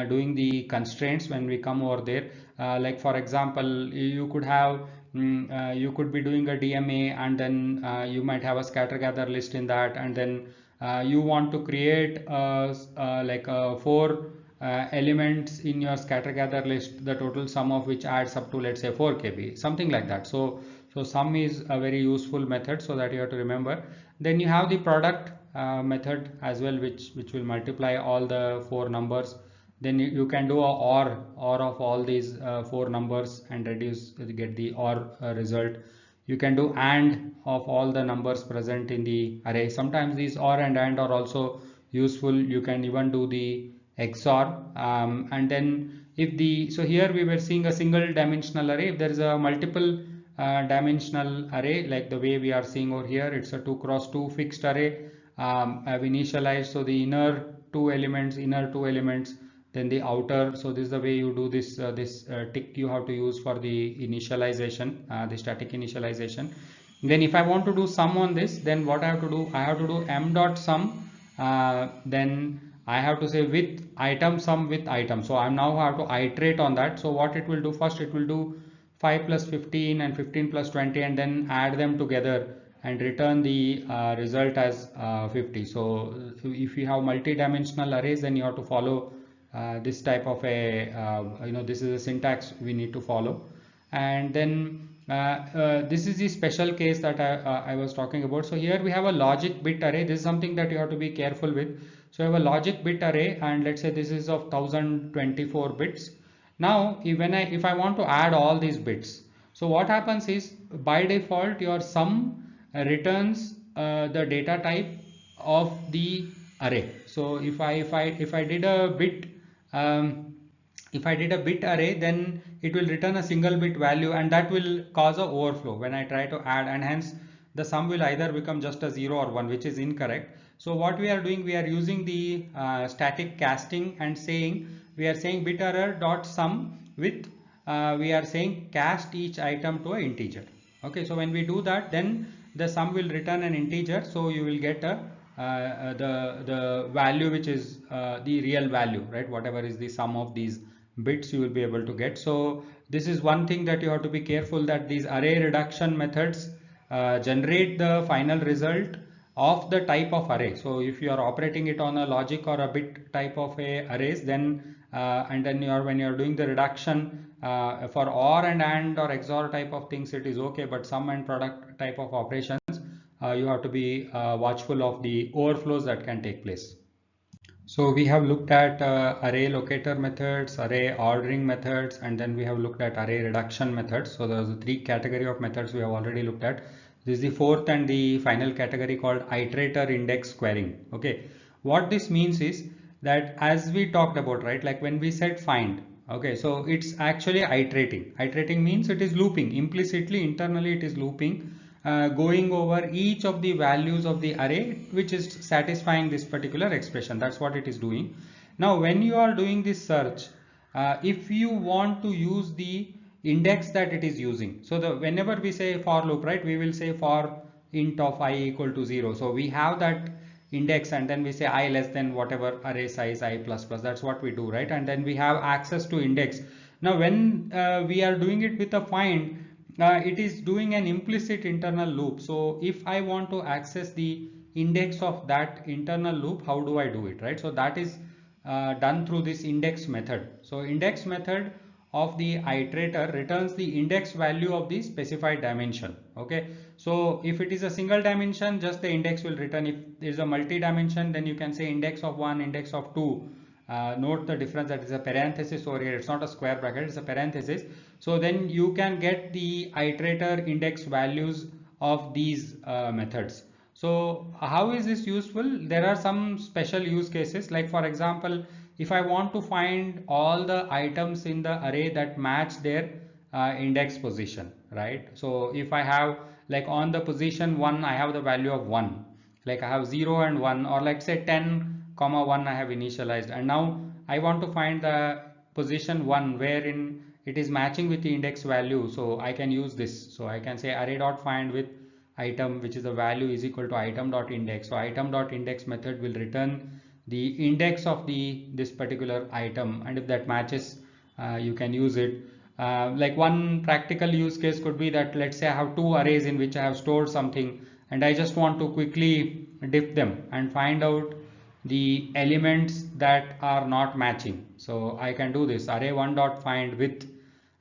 doing the constraints when we come over there. Like for example, you could have you could be doing a DMA, and then you might have a scatter gather list in that, and then you want to create like four elements in your scatter gather list, the total sum of which adds up to, let's say, 4 KB, something like that. So sum is a very useful method, so that you have to remember. Then you have the product method as well, which will multiply all the four numbers. Then you can do a or of all these four numbers and get the or result. You can do and of all the numbers present in the array. Sometimes these or and are also useful. You can even do the XOR, and then so here we were seeing a single dimensional array. If there is a multiple dimensional array, like the way we are seeing over here, it's a 2 cross 2 fixed array. I've initialized, so the inner two elements, then the outer. So this is the way you do this tick you have to use for the initialization, the static initialization. Then if I want to do sum on this, then what I have to do, I have to do m dot sum, then I have to say with item sum with item. So I now have to iterate on that. So what it will do, first it will do 5 plus 15 and 15 plus 20, and then add them together and return the result as 50. So if you have multi-dimensional arrays, then you have to follow this type of a this is a syntax we need to follow. And then this is the special case that I was talking about. So here we have a logic bit array. This is something that you have to be careful with. So I have a logic bit array, and let's say this is of 1024 bits. Now if I want to add all these bits, so what happens is, by default your sum returns the data type of the array. So if I did a bit array, then it will return a single bit value, and that will cause a overflow when I try to add, and hence the sum will either become just a 0 or 1, which is incorrect. So what we are doing, we are using the static casting and we are saying bit error dot sum with we are saying cast each item to an integer. Okay, so when we do that, then the sum will return an integer, so you will get a the value which is the real value, right? Whatever is the sum of these bits you will be able to get. So this is one thing that you have to be careful, that these array reduction methods generate the final result of the type of array. So if you are operating it on a logic or a bit type of a arrays, then and then when you are doing the reduction for OR and or XOR type of things, it is okay, but sum and product type of operations, you have to be watchful of the overflows that can take place. So we have looked at array locator methods, array ordering methods, and then we have looked at array reduction methods. So there's the three category of methods we have already looked at. This is the fourth and the final category called iterator index querying. Okay, what this means is that, as we talked about, right, like when we said find, okay, so it's actually iterating. Iterating means it is looping implicitly, internally it is looping, going over each of the values of the array which is satisfying this particular expression. That's what it is doing. Now when you are doing this search, if you want to use the index that it is using, so the whenever we say for loop, right, we will say for int of I equal to 0, so we have that index and then we say I less than whatever array size I plus plus, that's what we do, right? And then we have access to index. Now when we are doing it with a find, it is doing an implicit internal loop. So if I want to access the index of that internal loop, how do I do it, right? So that is done through this index method. So index method of the iterator returns the index value of the specified dimension. Okay, so if it is a single dimension, just the index will return. If there is a multi-dimension, then you can say index of 1, index of 2. Note the difference, that is a parenthesis over here, it's not a square bracket, it's a parenthesis. So then you can get the iterator index values of these methods. So how is this useful? There are some special use cases, like for example, if I want to find all the items in the array that match their index position, right? So if I have, like on the position 1 I have the value of 1, like I have 0 and 1, or like say 10 comma 1 I have initialized, and now I want to find the position 1 wherein it is matching with the index value. So I can use this. So I can say array dot find with item, which is the value, is equal to item dot index. So item dot index method will return the index of this particular item, and if that matches, you can use it. Like one practical use case could be that, let's say I have two arrays in which I have stored something, and I just want to quickly diff them and find out the elements that are not matching. So I can do this array 1 dot find with,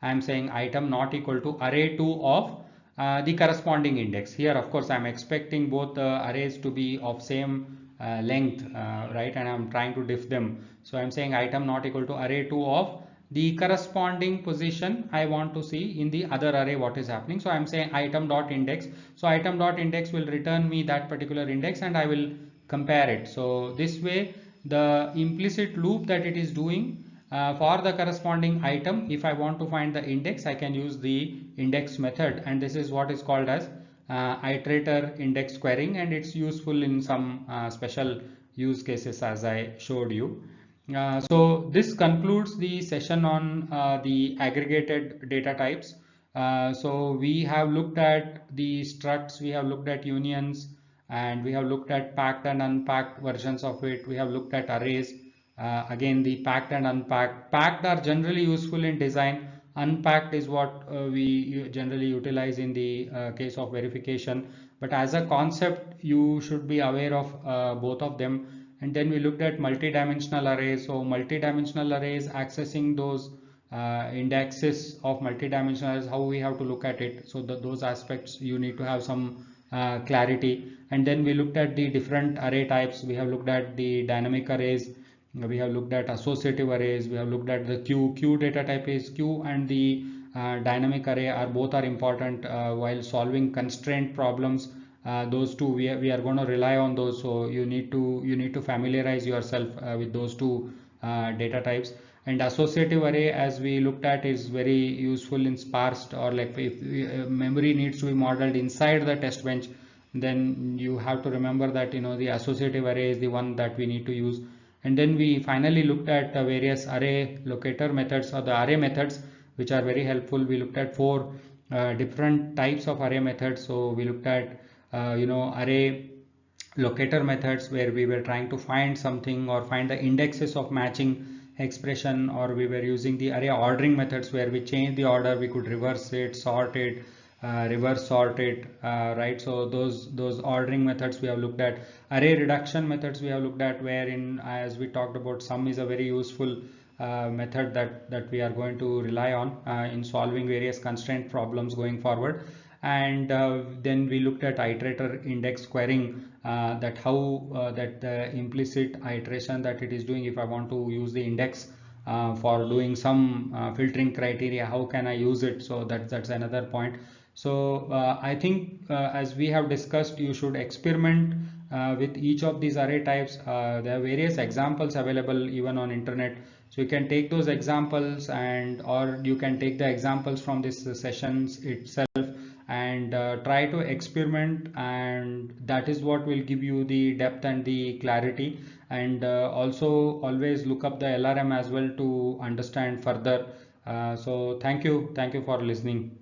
I am saying item not equal to array 2 of the corresponding index. Here of course I am expecting both the arrays to be of same length, right, and I am trying to diff them. So I am saying item not equal to array 2 of the corresponding position I want to see in the other array what is happening. So I am saying item dot index. So item dot index will return me that particular index and I will compare it. So this way the implicit loop that it is doing for the corresponding item, if I want to find the index, I can use the index method, and this is what is called as iterator index querying, and it's useful in some special use cases as I showed you. So this concludes the session on the aggregated data types. So we have looked at the structs, we have looked at unions, and we have looked at packed and unpacked versions of it. We have looked at arrays. Again, the packed and unpacked. Packed are generally useful in design. Unpacked is what we generally utilize in the case of verification. But as a concept, you should be aware of both of them. And then we looked at multi-dimensional arrays. So multi-dimensional arrays, accessing those indexes of multi-dimensional arrays, how we have to look at it. So those aspects you need to have some clarity. And then we looked at the different array types. We have looked at the dynamic arrays, we have looked at associative arrays, we have looked at the queue data type is queue, and the dynamic array are both are important while solving constraint problems. Those two we are going to rely on those, so you need to familiarize yourself with those two data types. And associative array, as we looked at, is very useful in sparse, or like if memory needs to be modeled inside the test bench, then you have to remember that the associative array is the one that we need to use. And then we finally looked at various array locator methods, or the array methods, which are very helpful. We looked at 4 different types of array methods. So we looked at array locator methods, where we were trying to find something or find the indexes of matching expression, or we were using the array ordering methods, where we change the order, we could reverse it, sort it, reverse sort it, right? So those ordering methods we have looked at. Array reduction methods we have looked at, wherein, as we talked about, sum is a very useful method that we are going to rely on in solving various constraint problems going forward. And then we looked at iterator index querying, that how that the implicit iteration that it is doing, if I want to use the index for doing some filtering criteria, how can I use it? So that's another point. So I think, as we have discussed, you should experiment with each of these array types. There are various examples available even on internet, so you can take those examples, and or you can take the examples from this sessions itself, and try to experiment, and that is what will give you the depth and the clarity. And also always look up the LRM as well to understand further. So thank you for listening.